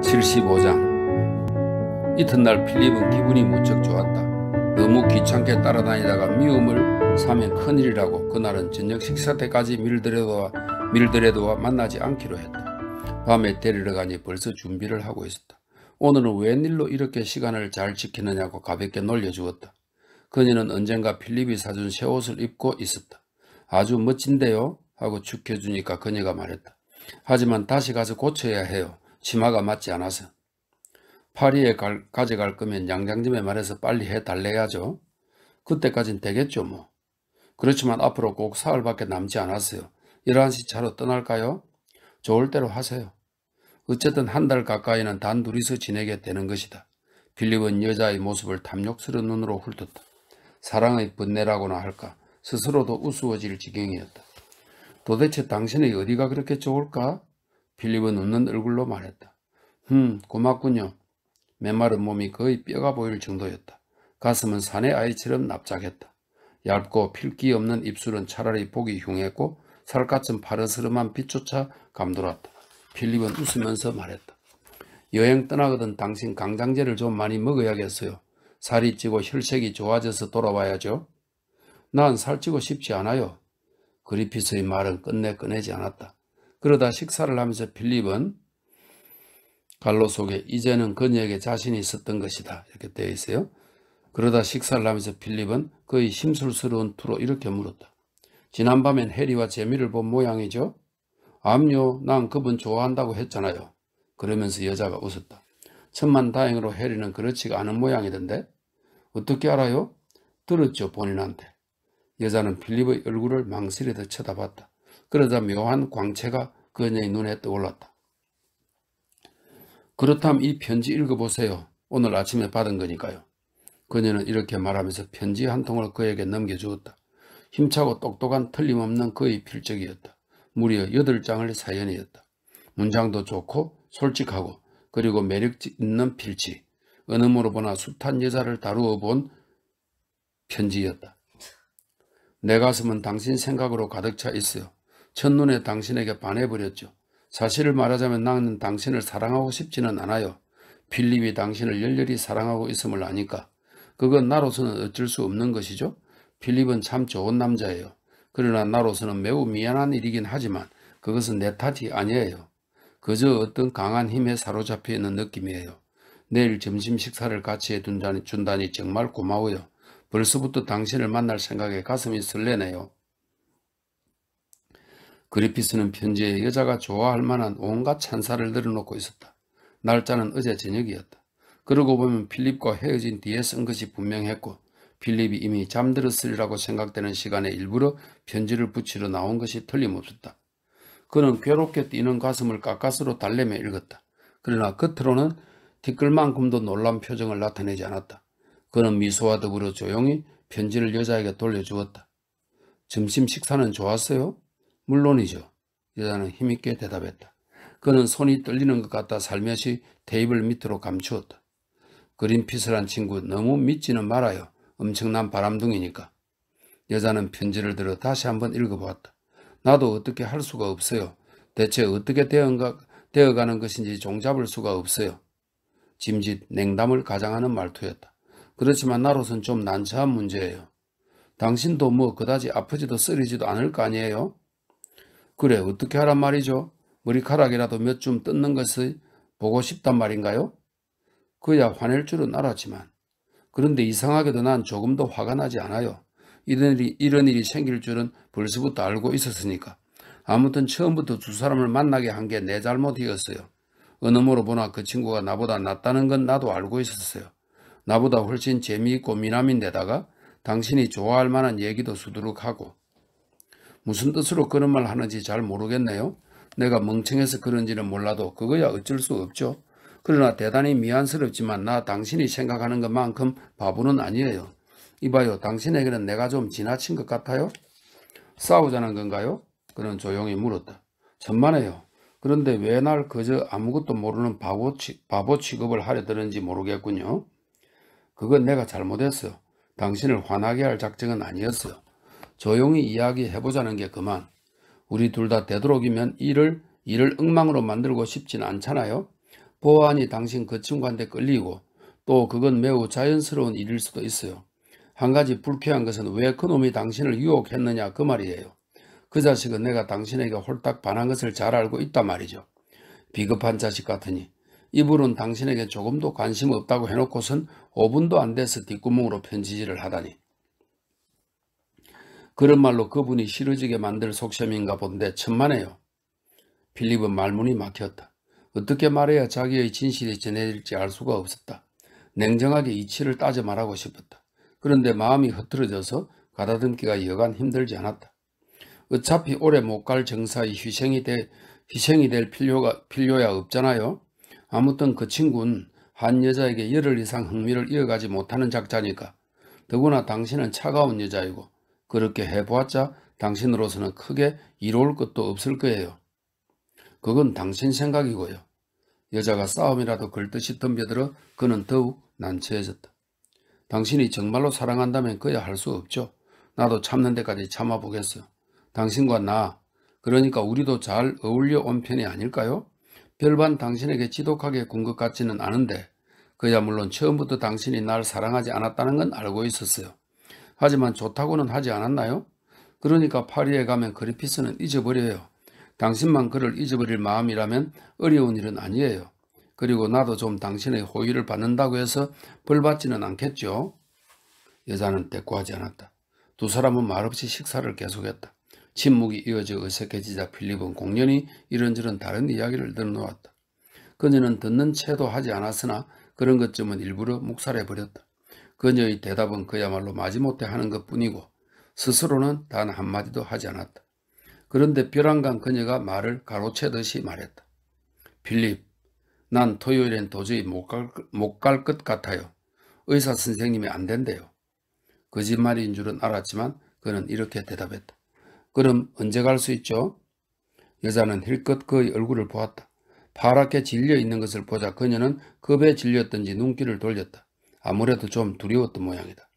75장. 이튿날 필립은 기분이 무척 좋았다. 너무 귀찮게 따라다니다가 미움을 사면 큰일이라고 그날은 저녁 식사 때까지 밀드레드와 만나지 않기로 했다. 밤에 데리러 가니 벌써 준비를 하고 있었다. 오늘은 웬일로 이렇게 시간을 잘 지키느냐고 가볍게 놀려주었다. 그녀는 언젠가 필립이 사준 새 옷을 입고 있었다. 아주 멋진데요? 하고 축해주니까 그녀가 말했다. 하지만 다시 가서 고쳐야 해요. 치마가 맞지 않아서. 파리에 가져갈 거면 양장점에 말해서 빨리 해달래야죠. 그때까진 되겠죠 뭐. 그렇지만 앞으로 꼭 사흘밖에 남지 않았어요. 11시 차로 떠날까요? 좋을 대로 하세요. 어쨌든 한 달 가까이는 단둘이서 지내게 되는 것이다. 필립은 여자의 모습을 탐욕스러운 눈으로 훑었다. 사랑의 번뇌라고나 할까, 스스로도 우스워질 지경이었다. 도대체 당신의 어디가 그렇게 좋을까? 필립은 웃는 얼굴로 말했다. 고맙군요. 메마른 몸이 거의 뼈가 보일 정도였다. 가슴은 사내 아이처럼 납작했다. 얇고 필기 없는 입술은 차라리 보기 흉했고 살갗은 파르스름한 빛조차 감돌았다. 필립은 웃으면서 말했다. 여행 떠나거든 당신 강장제를 좀 많이 먹어야겠어요. 살이 찌고 혈색이 좋아져서 돌아와야죠. 난 살찌고 싶지 않아요. 그리피스의 말은 끝내 꺼내지 않았다. 그러다 식사를 하면서 필립은 갈로 속에 이제는 그녀에게 자신이 있었던 것이다. 이렇게 되어 있어요. 그러다 식사를 하면서 필립은 그의 심술스러운 투로 이렇게 물었다. 지난밤엔 해리와 재미를 본 모양이죠? 암요, 난 그분 좋아한다고 했잖아요. 그러면서 여자가 웃었다. 천만다행으로 해리는 그렇지가 않은 모양이던데? 어떻게 알아요? 들었죠, 본인한테. 여자는 필립의 얼굴을 망설이듯 쳐다봤다. 그러자 묘한 광채가 그녀의 눈에 떠올랐다. 그렇다면 이 편지 읽어보세요. 오늘 아침에 받은 거니까요. 그녀는 이렇게 말하면서 편지 한 통을 그에게 넘겨주었다. 힘차고 똑똑한 틀림없는 그의 필적이었다. 무려 8장의 사연이었다. 문장도 좋고 솔직하고 그리고 매력 있는 필지. 어느으로 보나 숱한 여자를 다루어 본 편지였다. 내 가슴은 당신 생각으로 가득 차 있어요. 첫눈에 당신에게 반해버렸죠. 사실을 말하자면 나는 당신을 사랑하고 싶지는 않아요. 필립이 당신을 열렬히 사랑하고 있음을 아니까. 그건 나로서는 어쩔 수 없는 것이죠. 필립은 참 좋은 남자예요. 그러나 나로서는 매우 미안한 일이긴 하지만 그것은 내 탓이 아니에요. 그저 어떤 강한 힘에 사로잡혀 있는 느낌이에요. 내일 점심 식사를 같이 해준다니 정말 고마워요. 벌써부터 당신을 만날 생각에 가슴이 설레네요. 그리피스는 편지에 여자가 좋아할 만한 온갖 찬사를 늘어놓고 있었다. 날짜는 어제 저녁이었다. 그러고 보면 필립과 헤어진 뒤에 쓴 것이 분명했고 필립이 이미 잠들었으리라고 생각되는 시간에 일부러 편지를 붙이러 나온 것이 틀림없었다. 그는 괴롭게 뛰는 가슴을 가까스로 달래며 읽었다. 그러나 겉으로는 티끌만큼도 놀란 표정을 나타내지 않았다. 그는 미소와 더불어 조용히 편지를 여자에게 돌려주었다. 점심 식사는 좋았어요? 물론이죠. 여자는 힘있게 대답했다. 그는 손이 떨리는 것 같다 살며시 테이블 밑으로 감추었다. 그린피스란 친구 너무 믿지는 말아요. 엄청난 바람둥이니까. 여자는 편지를 들어 다시 한번 읽어보았다. 나도 어떻게 할 수가 없어요. 대체 어떻게 되어가는 것인지 종잡을 수가 없어요. 짐짓 냉담을 가장하는 말투였다. 그렇지만 나로선 좀 난처한 문제예요. 당신도 뭐 그다지 아프지도 쓰리지도 않을 거 아니에요? 그래, 어떻게 하란 말이죠? 머리카락이라도 몇 줌 뜯는 것을 보고 싶단 말인가요? 그야 화낼 줄은 알았지만 그런데 이상하게도 난 조금도 화가 나지 않아요. 이런 일이 생길 줄은 벌써부터 알고 있었으니까. 아무튼 처음부터 두 사람을 만나게 한 게 내 잘못이었어요. 어느으로 보나 그 친구가 나보다 낫다는 건 나도 알고 있었어요. 나보다 훨씬 재미있고 미남인데다가 당신이 좋아할 만한 얘기도 수두룩하고. 무슨 뜻으로 그런 말 하는지 잘 모르겠네요. 내가 멍청해서 그런지는 몰라도 그거야 어쩔 수 없죠. 그러나 대단히 미안스럽지만 나 당신이 생각하는 것만큼 바보는 아니에요. 이봐요, 당신에게는 내가 좀 지나친 것 같아요? 싸우자는 건가요? 그는 조용히 물었다. 천만에요. 그런데 왜 날 그저 아무것도 모르는 바보 취급을 하려 드는지 모르겠군요. 그건 내가 잘못했어요. 당신을 화나게 할 작정은 아니었어요. 조용히 이야기해보자는 게 그만. 우리 둘 다 되도록이면 일을 엉망으로 만들고 싶진 않잖아요. 보아하니 당신 그 친구한테 끌리고 또 그건 매우 자연스러운 일일 수도 있어요. 한 가지 불쾌한 것은 왜 그놈이 당신을 유혹했느냐 그 말이에요. 그 자식은 내가 당신에게 홀딱 반한 것을 잘 알고 있단 말이죠. 비겁한 자식 같으니 이불은 당신에게 조금도 관심 없다고 해놓고선 5분도 안 돼서 뒷구멍으로 편지질을 하다니. 그런 말로 그분이 싫어지게 만들 속셈인가 본데 천만에요. 필립은 말문이 막혔다. 어떻게 말해야 자기의 진실이 전해질지 알 수가 없었다. 냉정하게 이치를 따져 말하고 싶었다. 그런데 마음이 흐트러져서 가다듬기가 여간 힘들지 않았다. 어차피 오래 못 갈 정사의 희생이 될 필요야 없잖아요. 아무튼 그 친구는 한 여자에게 열흘 이상 흥미를 이어가지 못하는 작자니까. 더구나 당신은 차가운 여자이고 그렇게 해보았자 당신으로서는 크게 이로울 것도 없을 거예요. 그건 당신 생각이고요. 여자가 싸움이라도 걸듯이 덤벼들어 그는 더욱 난처해졌다. 당신이 정말로 사랑한다면 그야 할 수 없죠. 나도 참는 데까지 참아보겠어. 당신과 나, 그러니까 우리도 잘 어울려 온 편이 아닐까요? 별반 당신에게 지독하게 군 것 같지는 않은데 그야 물론 처음부터 당신이 날 사랑하지 않았다는 건 알고 있었어요. 하지만 좋다고는 하지 않았나요? 그러니까 파리에 가면 그리피스는 잊어버려요. 당신만 그를 잊어버릴 마음이라면 어려운 일은 아니에요. 그리고 나도 좀 당신의 호의를 받는다고 해서 벌 받지는 않겠죠. 여자는 대꾸하지 않았다. 두 사람은 말없이 식사를 계속했다. 침묵이 이어져 어색해지자 필립은 공연히 이런저런 다른 이야기를 늘어놓았다. 그녀는 듣는 채도 하지 않았으나 그런 것쯤은 일부러 묵살해버렸다. 그녀의 대답은 그야말로 마지못해 하는 것뿐이고 스스로는 단 한마디도 하지 않았다. 그런데 벼랑간 그녀가 말을 가로채듯이 말했다. 필립, 난 토요일엔 도저히 못 갈 것 같아요. 의사 선생님이 안 된대요. 거짓말인 줄은 알았지만 그는 이렇게 대답했다. 그럼 언제 갈 수 있죠? 여자는 힐끗 그의 얼굴을 보았다. 파랗게 질려 있는 것을 보자 그녀는 겁에 질렸던지 눈길을 돌렸다. 아무래도 좀 두려웠던 모양이다.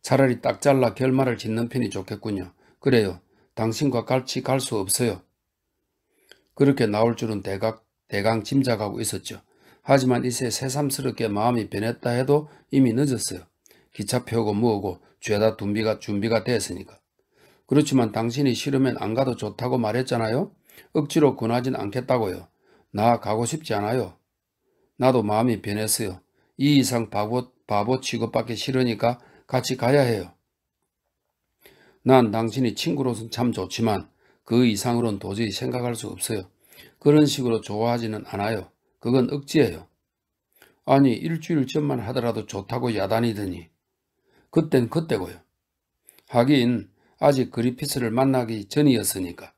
차라리 딱 잘라 결말을 짓는 편이 좋겠군요. 그래요. 당신과 같이 갈 수 없어요. 그렇게 나올 줄은 대강 짐작하고 있었죠. 하지만 이제 새삼스럽게 마음이 변했다 해도 이미 늦었어요. 기차표고 뭐고 죄다 준비가 됐으니까. 그렇지만 당신이 싫으면 안 가도 좋다고 말했잖아요. 억지로 권하진 않겠다고요. 나 가고 싶지 않아요. 나도 마음이 변했어요. 이 이상 바보 취급받기 싫으니까 같이 가야 해요. 난 당신이 친구로서는 참 좋지만 그 이상으로는 도저히 생각할 수 없어요. 그런 식으로 좋아하지는 않아요. 그건 억지예요. 아니 일주일 전만 하더라도 좋다고 야단이더니 그땐 그때고요. 하긴 아직 그리피스를 만나기 전이었으니까.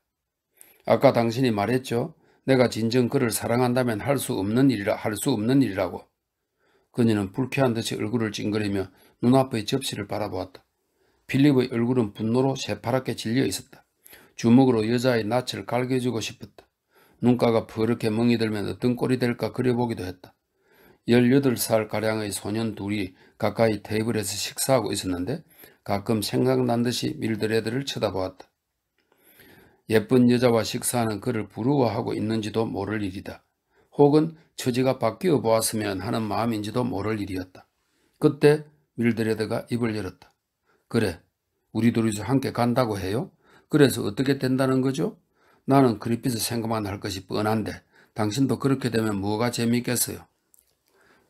아까 당신이 말했죠. 내가 진정 그를 사랑한다면 할 수 없는 일이라고. 그녀는 불쾌한 듯이 얼굴을 찡그리며 눈앞의 접시를 바라보았다. 필립의 얼굴은 분노로 새파랗게 질려 있었다. 주먹으로 여자의 낯을 갈겨주고 싶었다. 눈가가 퍼렇게 멍이 들면 어떤 꼴이 될까 그려보기도 했다. 18살가량의 소년 둘이 가까이 테이블에서 식사하고 있었는데 가끔 생각난 듯이 밀드레드를 쳐다보았다. 예쁜 여자와 식사하는 그를 부러워하고 있는지도 모를 일이다. 혹은 처지가 바뀌어 보았으면 하는 마음인지도 모를 일이었다. 그때 밀드레드가 입을 열었다. 그래, 우리 둘이서 함께 간다고 해요? 그래서 어떻게 된다는 거죠? 나는 그리피스 생각만 할 것이 뻔한데 당신도 그렇게 되면 뭐가 재미있겠어요?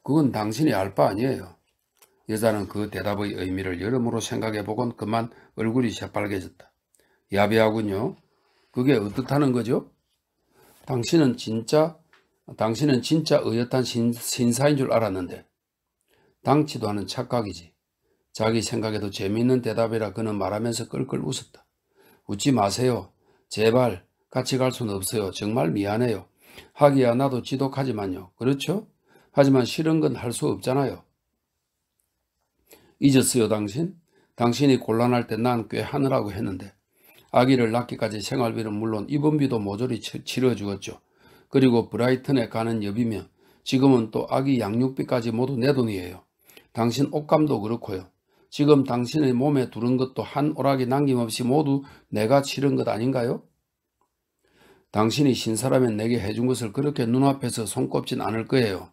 그건 당신이 알 바 아니에요. 여자는 그 대답의 의미를 여러모로 생각해보곤 그만 얼굴이 새빨개졌다. 야비하군요. 그게 어떻다는 거죠? 당신은 진짜 의젓한 신사인 줄 알았는데. 당치도 않은 착각이지. 자기 생각에도 재미있는 대답이라 그는 말하면서 끌끌 웃었다. 웃지 마세요. 제발 같이 갈 수는 없어요. 정말 미안해요. 하기야 나도 지독하지만요. 그렇죠? 하지만 싫은 건 할 수 없잖아요. 잊었어요 당신? 당신이 곤란할 때 난 꽤 하느라고 했는데 아기를 낳기까지 생활비는 물론 입원비도 모조리 치러주었죠. 그리고 브라이튼에 가는 여비며 지금은 또 아기 양육비까지 모두 내 돈이에요. 당신 옷감도 그렇고요. 지금 당신의 몸에 두른 것도 한 오락이 남김없이 모두 내가 치른 것 아닌가요? 당신이 신사라면 내게 해준 것을 그렇게 눈앞에서 손꼽진 않을 거예요.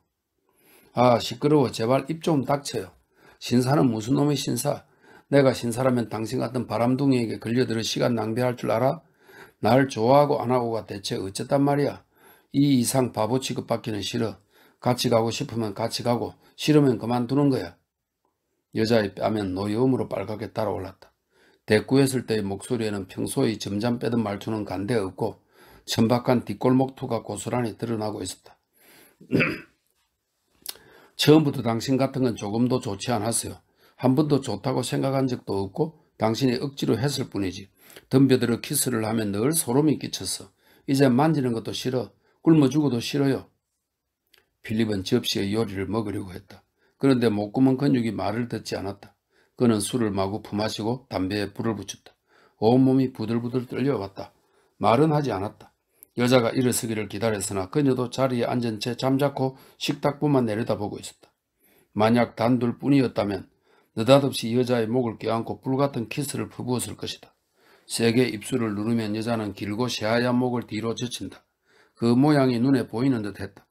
아, 시끄러워. 제발 입 좀 닥쳐요. 신사는 무슨 놈의 신사? 내가 신사라면 당신 같은 바람둥이에게 걸려들어 시간 낭비할 줄 알아? 날 좋아하고 안 하고가 대체 어쨌단 말이야. 이 이상 바보 취급받기는 싫어. 같이 가고 싶으면 같이 가고 싫으면 그만두는 거야. 여자의 뺨엔 노여움으로 빨갛게 달아올랐다. 대꾸했을 때의 목소리에는 평소의 점잠 빼던 말투는 간데 없고 천박한 뒷골목투가 고스란히 드러나고 있었다. 처음부터 당신 같은 건 조금도 좋지 않았어요. 한 번도 좋다고 생각한 적도 없고 당신이 억지로 했을 뿐이지. 덤벼들어 키스를 하면 늘 소름이 끼쳤어. 이제 만지는 것도 싫어. 굶어 죽어도 싫어요. 필립은 접시의 요리를 먹으려고 했다. 그런데 목구멍 근육이 말을 듣지 않았다. 그는 술을 마구 품마시고 담배에 불을 붙였다. 온몸이 부들부들 떨려왔다. 말은 하지 않았다. 여자가 일어서기를 기다렸으나 그녀도 자리에 앉은 채 잠자코 식탁부만 내려다보고 있었다. 만약 단둘뿐이었다면 느닷없이 여자의 목을 껴안고 불같은 키스를 퍼부었을 것이다. 세게 입술을 누르면 여자는 길고 새하얀 목을 뒤로 젖힌다. 그 모양이 눈에 보이는 듯 했다.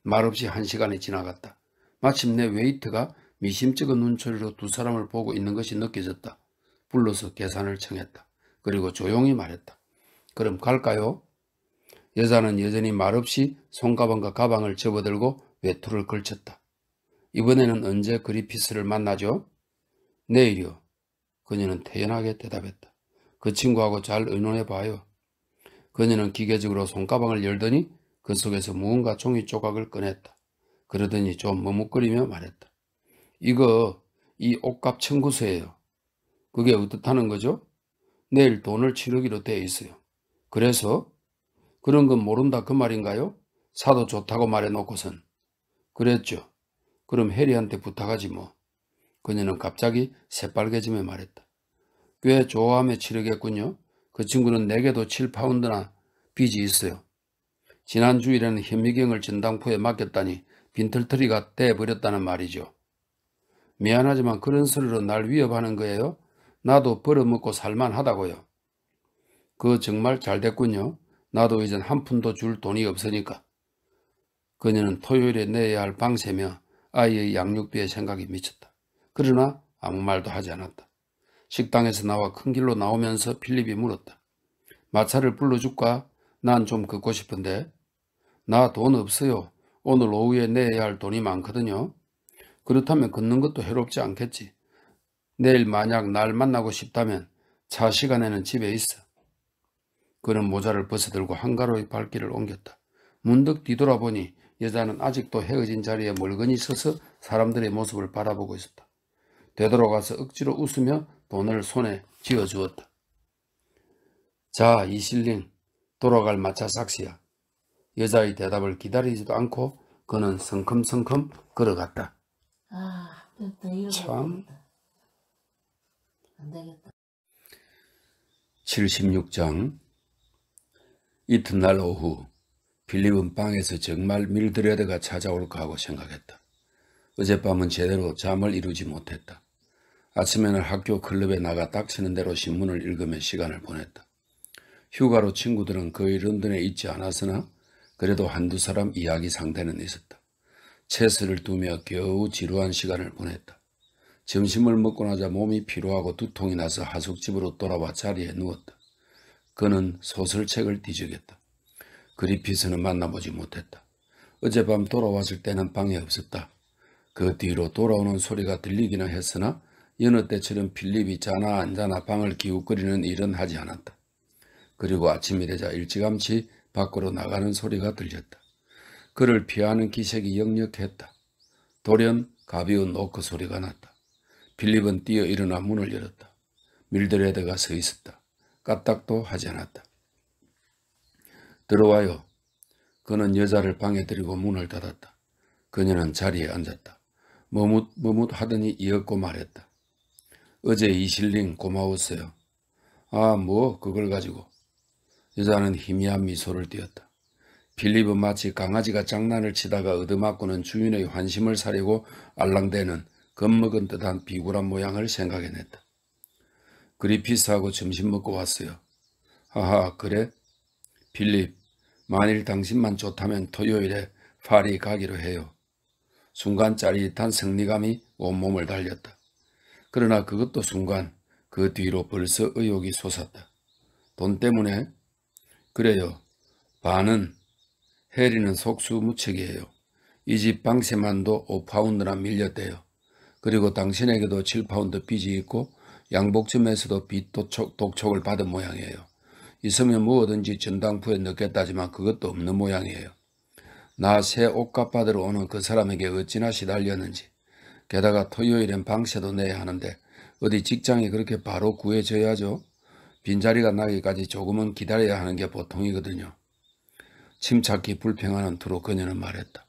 말없이 1시간이 지나갔다. 마침내 웨이트가 미심쩍은 눈초리로 두 사람을 보고 있는 것이 느껴졌다. 불러서 계산을 청했다. 그리고 조용히 말했다. 그럼 갈까요? 여자는 여전히 말없이 손가방과 가방을 접어들고 외투를 걸쳤다. 이번에는 언제 그리피스를 만나죠? 내일이요. 그녀는 태연하게 대답했다. 그 친구하고 잘 의논해봐요. 그녀는 기계적으로 손가방을 열더니 그 속에서 무언가 종이 조각을 꺼냈다. 그러더니 좀 머뭇거리며 말했다. 이거 이 옷값 청구서예요. 그게 어떻다는 거죠? 내일 돈을 치르기로 돼 있어요. 그래서? 그런 건 모른다 그 말인가요? 사도 좋다고 말해놓고선. 그랬죠. 그럼 해리한테 부탁하지 뭐. 그녀는 갑자기 새빨개지며 말했다. 꽤 좋아하며 치르겠군요. 그 친구는 내게도 7파운드나 빚이 있어요. 지난 주일에는 현미경을 전당포에 맡겼다니 빈털터리가 돼버렸다는 말이죠. 미안하지만 그런 소리로 날 위협하는 거예요? 나도 벌어먹고 살만하다고요. 그거 정말 잘 됐군요. 나도 이젠 한 푼도 줄 돈이 없으니까. 그녀는 토요일에 내야 할 방세며 아이의 양육비에 생각이 미쳤다. 그러나 아무 말도 하지 않았다. 식당에서 나와 큰 길로 나오면서 필립이 물었다. 마차를 불러줄까? 난 좀 걷고 싶은데. 나 돈 없어요. 오늘 오후에 내야 할 돈이 많거든요. 그렇다면 걷는 것도 해롭지 않겠지. 내일 만약 날 만나고 싶다면 차 시간에는 집에 있어. 그는 모자를 벗어들고 한가로이 발길을 옮겼다. 문득 뒤돌아보니 여자는 아직도 헤어진 자리에 멀거니 서서 사람들의 모습을 바라보고 있었다. 되돌아가서 억지로 웃으며 돈을 손에 쥐어주었다. 자, 이 실링 돌아갈 마차 삭시야. 여자의 대답을 기다리지도 않고 그는 성큼성큼 걸어갔다. 참. 안되겠다. 76장. 이튿날 오후 필립은 방에서 정말 밀드레드가 찾아올까 하고 생각했다. 어젯밤은 제대로 잠을 이루지 못했다. 아침에는 학교 클럽에 나가 닥치는 대로 신문을 읽으며 시간을 보냈다. 휴가로 친구들은 거의 런던에 있지 않았으나 그래도 한두 사람 이야기 상대는 있었다. 체스를 두며 겨우 지루한 시간을 보냈다. 점심을 먹고 나자 몸이 피로하고 두통이 나서 하숙집으로 돌아와 자리에 누웠다. 그는 소설책을 뒤적였다. 그리피스는 만나보지 못했다. 어젯밤 돌아왔을 때는 방에 없었다. 그 뒤로 돌아오는 소리가 들리기는 했으나 여느 때처럼 필립이 자나 안 자나 방을 기웃거리는 일은 하지 않았다. 그리고 아침이 되자 일찌감치 밖으로 나가는 소리가 들렸다. 그를 피하는 기색이 역력했다. 돌연 가벼운 노크 소리가 났다. 필립은 뛰어 일어나 문을 열었다. 밀드레드가 서 있었다. 까딱도 하지 않았다. 들어와요. 그는 여자를 방에 들이고 문을 닫았다. 그녀는 자리에 앉았다. 머뭇하더니 이었고 말했다. 어제 이 실링 고마웠어요. 아, 뭐 그걸 가지고. 여자는 희미한 미소를 띄었다. 필립은 마치 강아지가 장난을 치다가 얻어맞고는 주인의 환심을 사려고 알랑대는 겁먹은 듯한 비굴한 모양을 생각해냈다. 그리피스하고 점심 먹고 왔어요. 하하, 그래? 필립, 만일 당신만 좋다면 토요일에 파리 가기로 해요. 순간 짜릿한 승리감이 온몸을 달렸다. 그러나 그것도 순간 그 뒤로 벌써 의욕이 솟았다. 돈 때문에? 그래요. 반은 해리는 속수무책이에요. 이 집 방세만도 5파운드나 밀렸대요. 그리고 당신에게도 7파운드 빚이 있고 양복점에서도 빚 독촉을 받은 모양이에요. 있으면 뭐든지 전당포에 넣겠다지만 그것도 없는 모양이에요. 나 새 옷값 받으러 오는 그 사람에게 어찌나 시달렸는지. 게다가 토요일엔 방세도 내야 하는데 어디 직장이 그렇게 바로 구해져야죠. 빈자리가 나기까지 조금은 기다려야 하는 게 보통이거든요. 침착히 불평하는 투로 그녀는 말했다.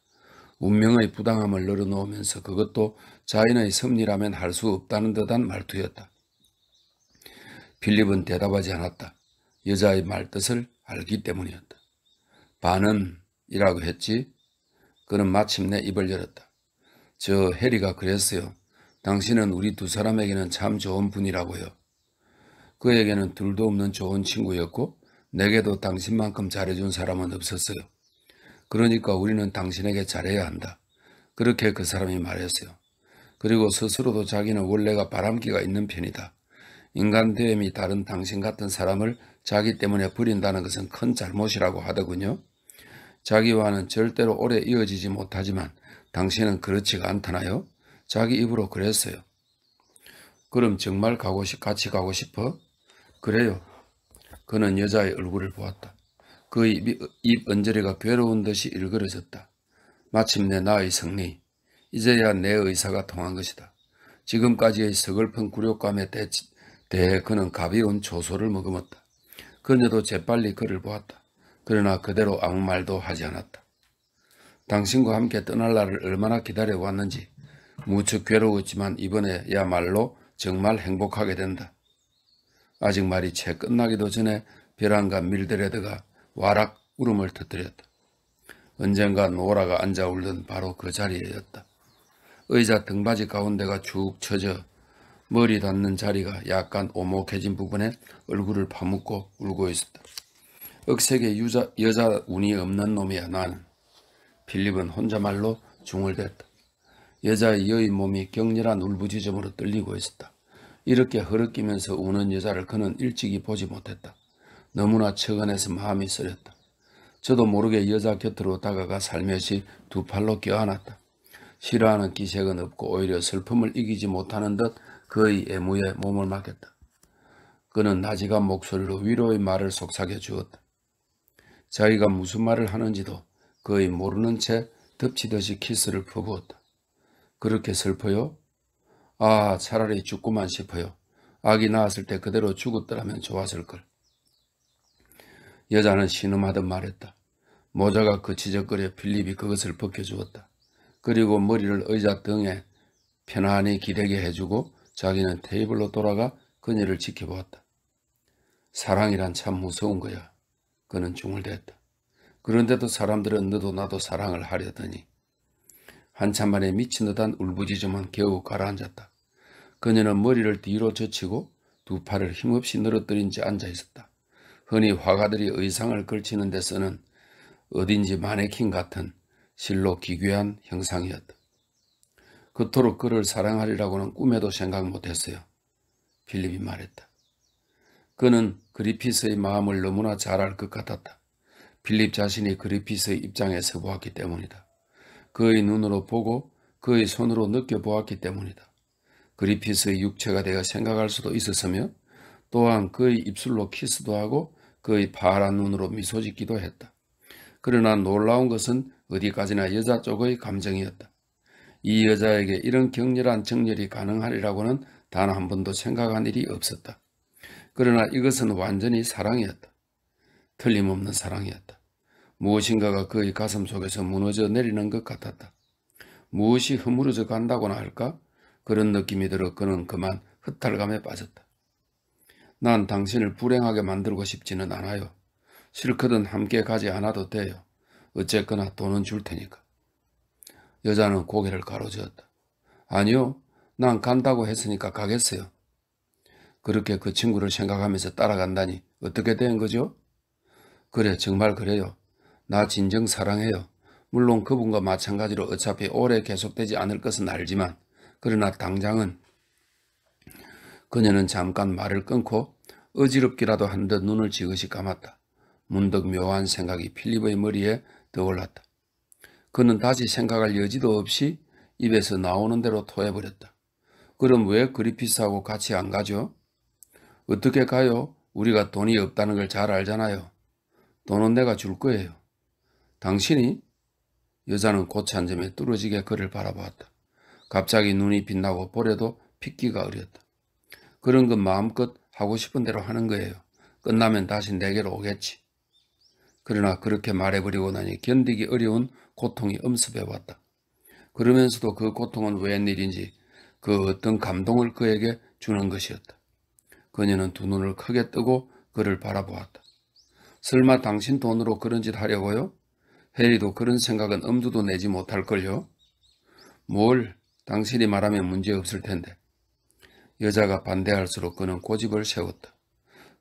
운명의 부당함을 늘어놓으면서 그것도 자인의 섭리라면 할 수 없다는 듯한 말투였다. 필립은 대답하지 않았다. 여자의 말뜻을 알기 때문이었다. 반은 이라고 했지? 그는 마침내 입을 열었다. 저 해리가 그랬어요. 당신은 우리 두 사람에게는 참 좋은 분이라고요. 그에게는 둘도 없는 좋은 친구였고 내게도 당신만큼 잘해준 사람은 없었어요. 그러니까 우리는 당신에게 잘해야 한다. 그렇게 그 사람이 말했어요. 그리고 스스로도 자기는 원래가 바람기가 있는 편이다. 인간 대эм이 다른 당신 같은 사람을 자기 때문에 버린다는 것은 큰 잘못이라고 하더군요. 자기와는 절대로 오래 이어지지 못하지만 당신은 그렇지가 않다나요? 자기 입으로 그랬어요. 그럼 정말 같이 가고 싶어? 그래요. 그는 여자의 얼굴을 보았다. 그의 입 언저리가 괴로운 듯이 일그러졌다. 마침내 나의 승리. 이제야 내 의사가 통한 것이다. 지금까지의 서글픈 굴욕감에 대해 그는 가벼운 조소를 머금었다. 그녀도 재빨리 그를 보았다. 그러나 그대로 아무 말도 하지 않았다. 당신과 함께 떠날 날을 얼마나 기다려왔는지 무척 괴로웠지만 이번에야말로 정말 행복하게 된다. 아직 말이 채 끝나기도 전에 벼랑과 밀드레드가 와락 울음을 터뜨렸다. 언젠가 노라가 앉아 울던 바로 그 자리에였다. 의자 등받이 가운데가 축 처져 머리 닿는 자리가 약간 오목해진 부분에 얼굴을 파묻고 울고 있었다. 억색의 여자 운이 없는 놈이야 나는. 필립은 혼자말로 중얼댔다. 여자의 여의 몸이 격렬한 울부짖음으로 떨리고 있었다. 이렇게 흐느끼면서 우는 여자를 그는 일찍이 보지 못했다. 너무나 처근해서 마음이 쓰렸다. 저도 모르게 여자 곁으로 다가가 살며시 두 팔로 껴안았다. 싫어하는 기색은 없고 오히려 슬픔을 이기지 못하는 듯 그의 애무에 몸을 맡겼다. 그는 나지간 목소리로 위로의 말을 속삭여 주었다. 자기가 무슨 말을 하는지도 거의 모르는 채 덮치듯이 키스를 퍼부었다. 그렇게 슬퍼요? 아, 차라리 죽고만 싶어요. 아기 낳았을 때 그대로 죽었더라면 좋았을걸. 여자는 신음하듯 말했다. 모자가 그치적거려 필립이 그것을 벗겨주었다. 그리고 머리를 의자 등에 편안히 기대게 해주고 자기는 테이블로 돌아가 그녀를 지켜보았다. 사랑이란 참 무서운 거야. 그는 중얼댔다. 그런데도 사람들은 너도 나도 사랑을 하려더니. 한참 만에 미친 듯한 울부짖음은 겨우 가라앉았다. 그녀는 머리를 뒤로 젖히고 두 팔을 힘없이 늘어뜨린 채 앉아있었다. 흔히 화가들이 의상을 걸치는 데 쓰는 어딘지 마네킹 같은 실로 기괴한 형상이었다. 그토록 그를 사랑하리라고는 꿈에도 생각 못했어요. 필립이 말했다. 그는 그리피스의 마음을 너무나 잘 알 것 같았다. 필립 자신이 그리피스의 입장에 서 보았기 때문이다. 그의 눈으로 보고 그의 손으로 느껴보았기 때문이다. 그리피스의 육체가 되어 생각할 수도 있었으며 또한 그의 입술로 키스도 하고 그의 파란 눈으로 미소 짓기도 했다. 그러나 놀라운 것은 어디까지나 여자 쪽의 감정이었다. 이 여자에게 이런 격렬한 정열이 가능하리라고는 단 한 번도 생각한 일이 없었다. 그러나 이것은 완전히 사랑이었다. 틀림없는 사랑이었다. 무엇인가가 그의 가슴 속에서 무너져 내리는 것 같았다. 무엇이 허물어져 간다고나 할까? 그런 느낌이 들어 그는 그만 허탈감에 빠졌다. 난 당신을 불행하게 만들고 싶지는 않아요. 싫거든 함께 가지 않아도 돼요. 어쨌거나 돈은 줄 테니까. 여자는 고개를 가로저었다. 아니요, 난 간다고 했으니까 가겠어요. 그렇게 그 친구를 생각하면서 따라간다니 어떻게 된 거죠? 그래, 정말 그래요. 나 진정 사랑해요. 물론 그분과 마찬가지로 어차피 오래 계속되지 않을 것은 알지만 그러나 당장은. 그녀는 잠깐 말을 끊고 어지럽기라도 한 듯 눈을 지그시 감았다. 문득 묘한 생각이 필립의 머리에 떠올랐다. 그는 다시 생각할 여지도 없이 입에서 나오는 대로 토해버렸다. 그럼 왜 그리피스하고 같이 안 가죠? 어떻게 가요? 우리가 돈이 없다는 걸 잘 알잖아요. 돈은 내가 줄 거예요. 당신이? 여자는 고찬 점에 뚫어지게 그를 바라보았다. 갑자기 눈이 빛나고 보려도 핏기가 어렸다. 그런 건 마음껏 하고 싶은 대로 하는 거예요. 끝나면 다시 내게로 오겠지. 그러나 그렇게 말해버리고 나니 견디기 어려운 고통이 엄습해왔다. 그러면서도 그 고통은 웬일인지 그 어떤 감동을 그에게 주는 것이었다. 그녀는 두 눈을 크게 뜨고 그를 바라보았다. 설마 당신 돈으로 그런 짓 하려고요? 해리도 그런 생각은 엄두도 내지 못할걸요? 뭘? 당신이 말하면 문제없을 텐데. 여자가 반대할수록 그는 고집을 세웠다.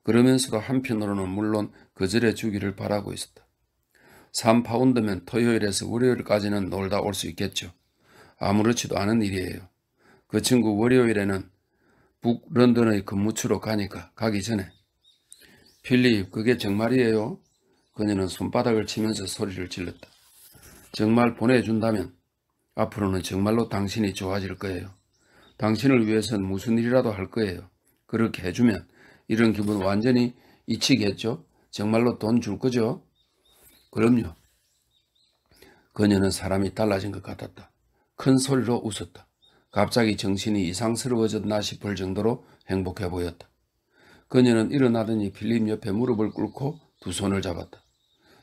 그러면서도 한편으로는 물론 거절해 주기를 바라고 있었다. 3파운드면 토요일에서 월요일까지는 놀다 올 수 있겠죠. 아무렇지도 않은 일이에요. 그 친구 월요일에는 북런던의 근무처로 가니까 가기 전에. 필립, 그게 정말이에요? 그녀는 손바닥을 치면서 소리를 질렀다. 정말 보내준다면 앞으로는 정말로 당신이 좋아질 거예요. 당신을 위해선 무슨 일이라도 할 거예요. 그렇게 해주면 이런 기분 완전히 잊히겠죠? 정말로 돈 줄 거죠? 그럼요. 그녀는 사람이 달라진 것 같았다. 큰 소리로 웃었다. 갑자기 정신이 이상스러워졌나 싶을 정도로 행복해 보였다. 그녀는 일어나더니 필립 옆에 무릎을 꿇고 두 손을 잡았다.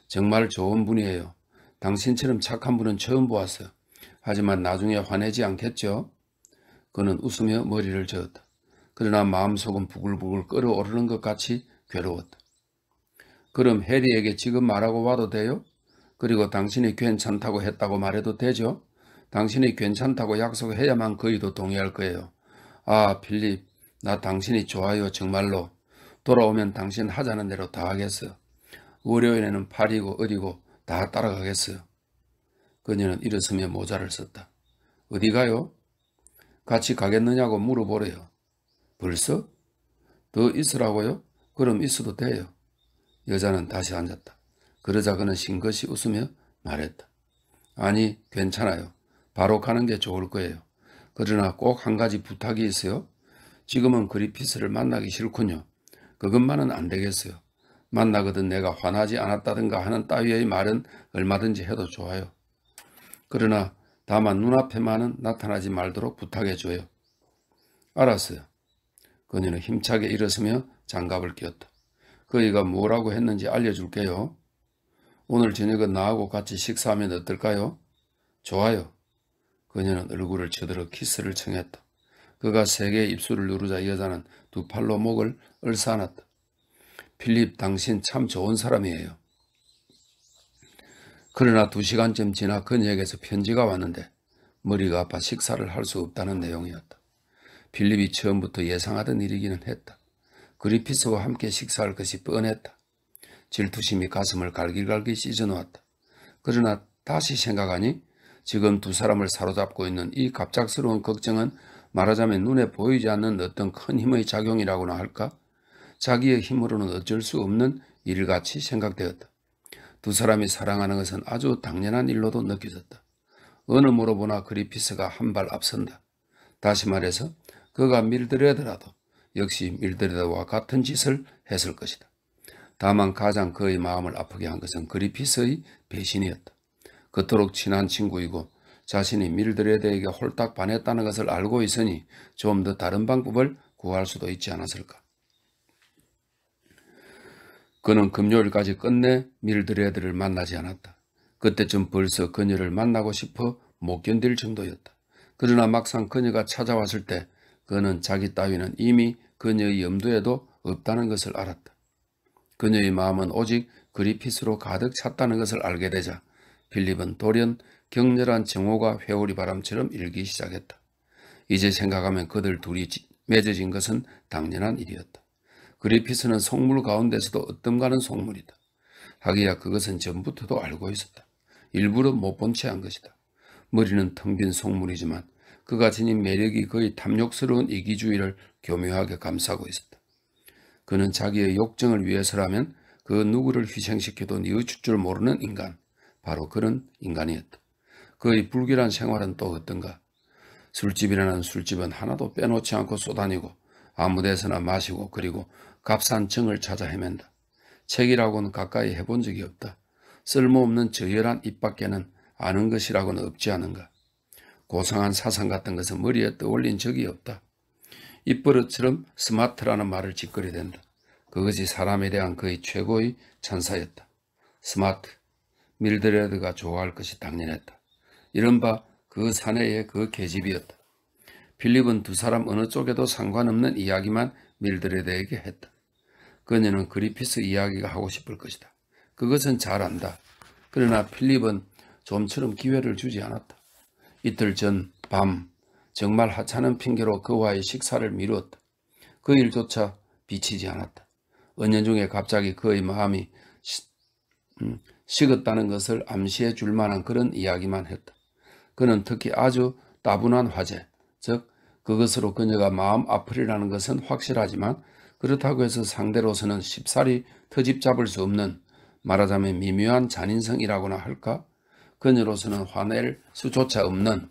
정말 좋은 분이에요. 당신처럼 착한 분은 처음 보았어요. 하지만 나중에 화내지 않겠죠? 그는 웃으며 머리를 저었다. 그러나 마음속은 부글부글 끓어오르는 것 같이 괴로웠다. 그럼 해리에게 지금 말하고 와도 돼요? 그리고 당신이 괜찮다고 했다고 말해도 되죠? 당신이 괜찮다고 약속해야만 그이도 동의할 거예요. 아, 필립, 나 당신이 좋아요, 정말로. 돌아오면 당신 하자는 대로 다 하겠어요. 월요일에는 파리고 어디고 다 따라가겠어요. 그녀는 일어서며 모자를 썼다. 어디 가요? 같이 가겠느냐고 물어보래요. 벌써? 더 있으라고요? 그럼 있어도 돼요. 여자는 다시 앉았다. 그러자 그는 싱긋이 웃으며 말했다. 아니, 괜찮아요. 바로 가는 게 좋을 거예요. 그러나 꼭 한 가지 부탁이 있어요. 지금은 그리피스를 만나기 싫군요. 그것만은 안 되겠어요. 만나거든 내가 화나지 않았다든가 하는 따위의 말은 얼마든지 해도 좋아요. 그러나 다만 눈앞에만은 나타나지 말도록 부탁해줘요. 알았어요. 그녀는 힘차게 일어서며 장갑을 끼웠다. 그이가 뭐라고 했는지 알려줄게요. 오늘 저녁은 나하고 같이 식사하면 어떨까요? 좋아요. 그녀는 얼굴을 쳐들어 키스를 청했다. 그가 세 개의 입술을 누르자 여자는 두 팔로 목을 얼싸안았다. 필립, 당신 참 좋은 사람이에요. 그러나 2시간쯤 지나 그녀에게서 편지가 왔는데 머리가 아파 식사를 할 수 없다는 내용이었다. 필립이 처음부터 예상하던 일이기는 했다. 그리피스와 함께 식사할 것이 뻔했다. 질투심이 가슴을 갈기갈기 찢어놓았다. 그러나 다시 생각하니 지금 두 사람을 사로잡고 있는 이 갑작스러운 걱정은 말하자면 눈에 보이지 않는 어떤 큰 힘의 작용이라고나 할까? 자기의 힘으로는 어쩔 수 없는 일같이 생각되었다. 두 사람이 사랑하는 것은 아주 당연한 일로도 느껴졌다. 어느 모로 보나 그리피스가 한 발 앞선다. 다시 말해서 그가 밀드레드라도 역시 밀드레드와 같은 짓을 했을 것이다. 다만 가장 그의 마음을 아프게 한 것은 그리피스의 배신이었다. 그토록 친한 친구이고 자신이 밀드레드에게 홀딱 반했다는 것을 알고 있으니 좀 더 다른 방법을 구할 수도 있지 않았을까. 그는 금요일까지 끝내 밀드레드를 만나지 않았다. 그때쯤 벌써 그녀를 만나고 싶어 못 견딜 정도였다. 그러나 막상 그녀가 찾아왔을 때 그는 자기 따위는 이미 그녀의 염두에도 없다는 것을 알았다. 그녀의 마음은 오직 그리피스로 가득 찼다는 것을 알게 되자 필립은 돌연 격렬한 정오가 회오리 바람처럼 일기 시작했다. 이제 생각하면 그들 둘이 맺어진 것은 당연한 일이었다. 그리피스는 속물 가운데서도 어떤 가는 속물이다. 하기야 그것은 전부터도 알고 있었다. 일부러 못 본 채 한 것이다. 머리는 텅 빈 속물이지만 그가 지닌 매력이 그의 탐욕스러운 이기주의를 교묘하게 감싸고 있었다. 그는 자기의 욕정을 위해서라면 그 누구를 희생시켜도 뉘우칠 줄 모르는 인간, 바로 그런 인간이었다. 그의 불길한 생활은 또 어떤가? 술집이라는 술집은 하나도 빼놓지 않고 쏘다니고 아무 데서나 마시고 그리고 값싼 정을 찾아 헤맨다. 책이라고는 가까이 해본 적이 없다. 쓸모없는 저열한 입 밖에는 아는 것이라고는 없지 않은가. 고상한 사상 같은 것은 머리에 떠올린 적이 없다. 입버릇처럼 스마트라는 말을 짓거리댄다. 그것이 사람에 대한 그의 최고의 찬사였다. 스마트, 밀드레드가 좋아할 것이 당연했다. 이른바 그 사내의 그 계집이었다. 필립은 두 사람 어느 쪽에도 상관없는 이야기만 밀드레드에게 했다. 그녀는 그리피스 이야기가 하고 싶을 것이다. 그것은 잘 안다. 그러나 필립은 좀처럼 기회를 주지 않았다. 이틀 전 밤 정말 하찮은 핑계로 그와의 식사를 미루었다. 그 일조차 비치지 않았다. 은연중에 갑자기 그의 마음이 식었다는 것을 암시해 줄 만한 그런 이야기만 했다. 그는 특히 아주 따분한 화제, 즉 그것으로 그녀가 마음 아프리라는 것은 확실하지만 그렇다고 해서 상대로서는 쉽사리 터집 잡을 수 없는, 말하자면 미묘한 잔인성이라고나 할까? 그녀로서는 화낼 수조차 없는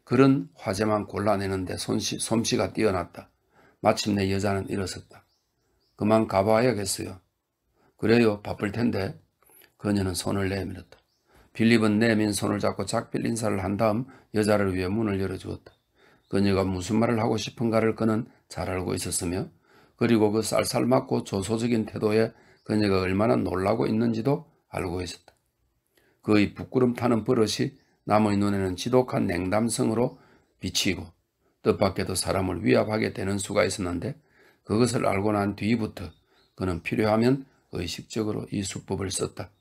그런 화제만 골라내는데 솜씨가 뛰어났다. 마침내 여자는 일어섰다. 그만 가봐야겠어요. 그래요, 바쁠 텐데. 그녀는 손을 내밀었다. 필립은 내민 손을 잡고 작별 인사를 한 다음 여자를 위해 문을 열어주었다. 그녀가 무슨 말을 하고 싶은가를 그는 잘 알고 있었으며, 그리고 그 쌀쌀맞고 조소적인 태도에 그녀가 얼마나 놀라고 있는지도 알고 있었다. 그의 부끄럼 타는 버릇이 남의 눈에는 지독한 냉담성으로 비치고 뜻밖에도 사람을 위압하게 되는 수가 있었는데, 그것을 알고 난 뒤부터 그는 필요하면 의식적으로 이 수법을 썼다.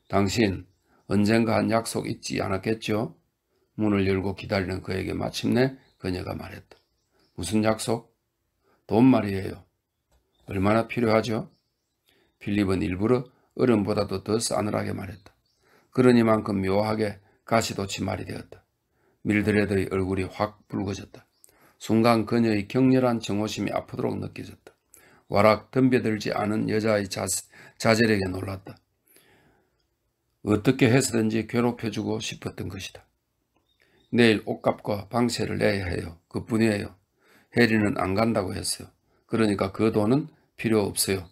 당신 언젠가 한 약속 잊지 않았겠죠? 문을 열고 기다리는 그에게 마침내 그녀가 말했다. 무슨 약속? 돈 말이에요. 얼마나 필요하죠? 필립은 일부러 어른보다도 더 싸늘하게 말했다. 그러니만큼 묘하게 가시돋치 말이 되었다. 밀드레드의 얼굴이 확 붉어졌다. 순간 그녀의 격렬한 정오심이 아프도록 느껴졌다. 와락 덤벼들지 않은 여자의 자절에게 놀랐다. 어떻게 해서든지 괴롭혀주고 싶었던 것이다. 내일 옷값과 방세를 내야 해요. 그뿐이에요. 해리는 안 간다고 했어요. 그러니까 그 돈은 필요 없어요.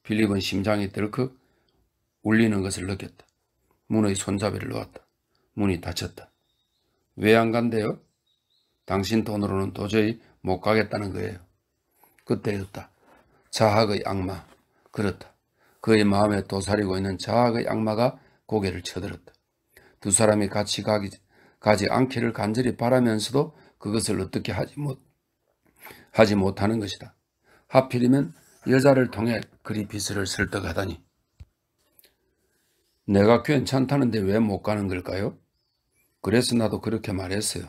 필립은 심장이 덜컥 울리는 것을 느꼈다. 문의 손잡이를 놓았다. 문이 닫혔다. 왜 안 간대요? 당신 돈으로는 도저히 못 가겠다는 거예요. 그때였다. 자학의 악마. 그렇다. 그의 마음에 도사리고 있는 자학의 악마가 고개를 쳐들었다. 두 사람이 같이 가지 않기를 간절히 바라면서도 그것을 어떻게 하지 못하는 것이다. 하필이면 여자를 통해 그리피스를 설득하다니. 내가 괜찮다는데 왜 못 가는 걸까요? 그래서 나도 그렇게 말했어요.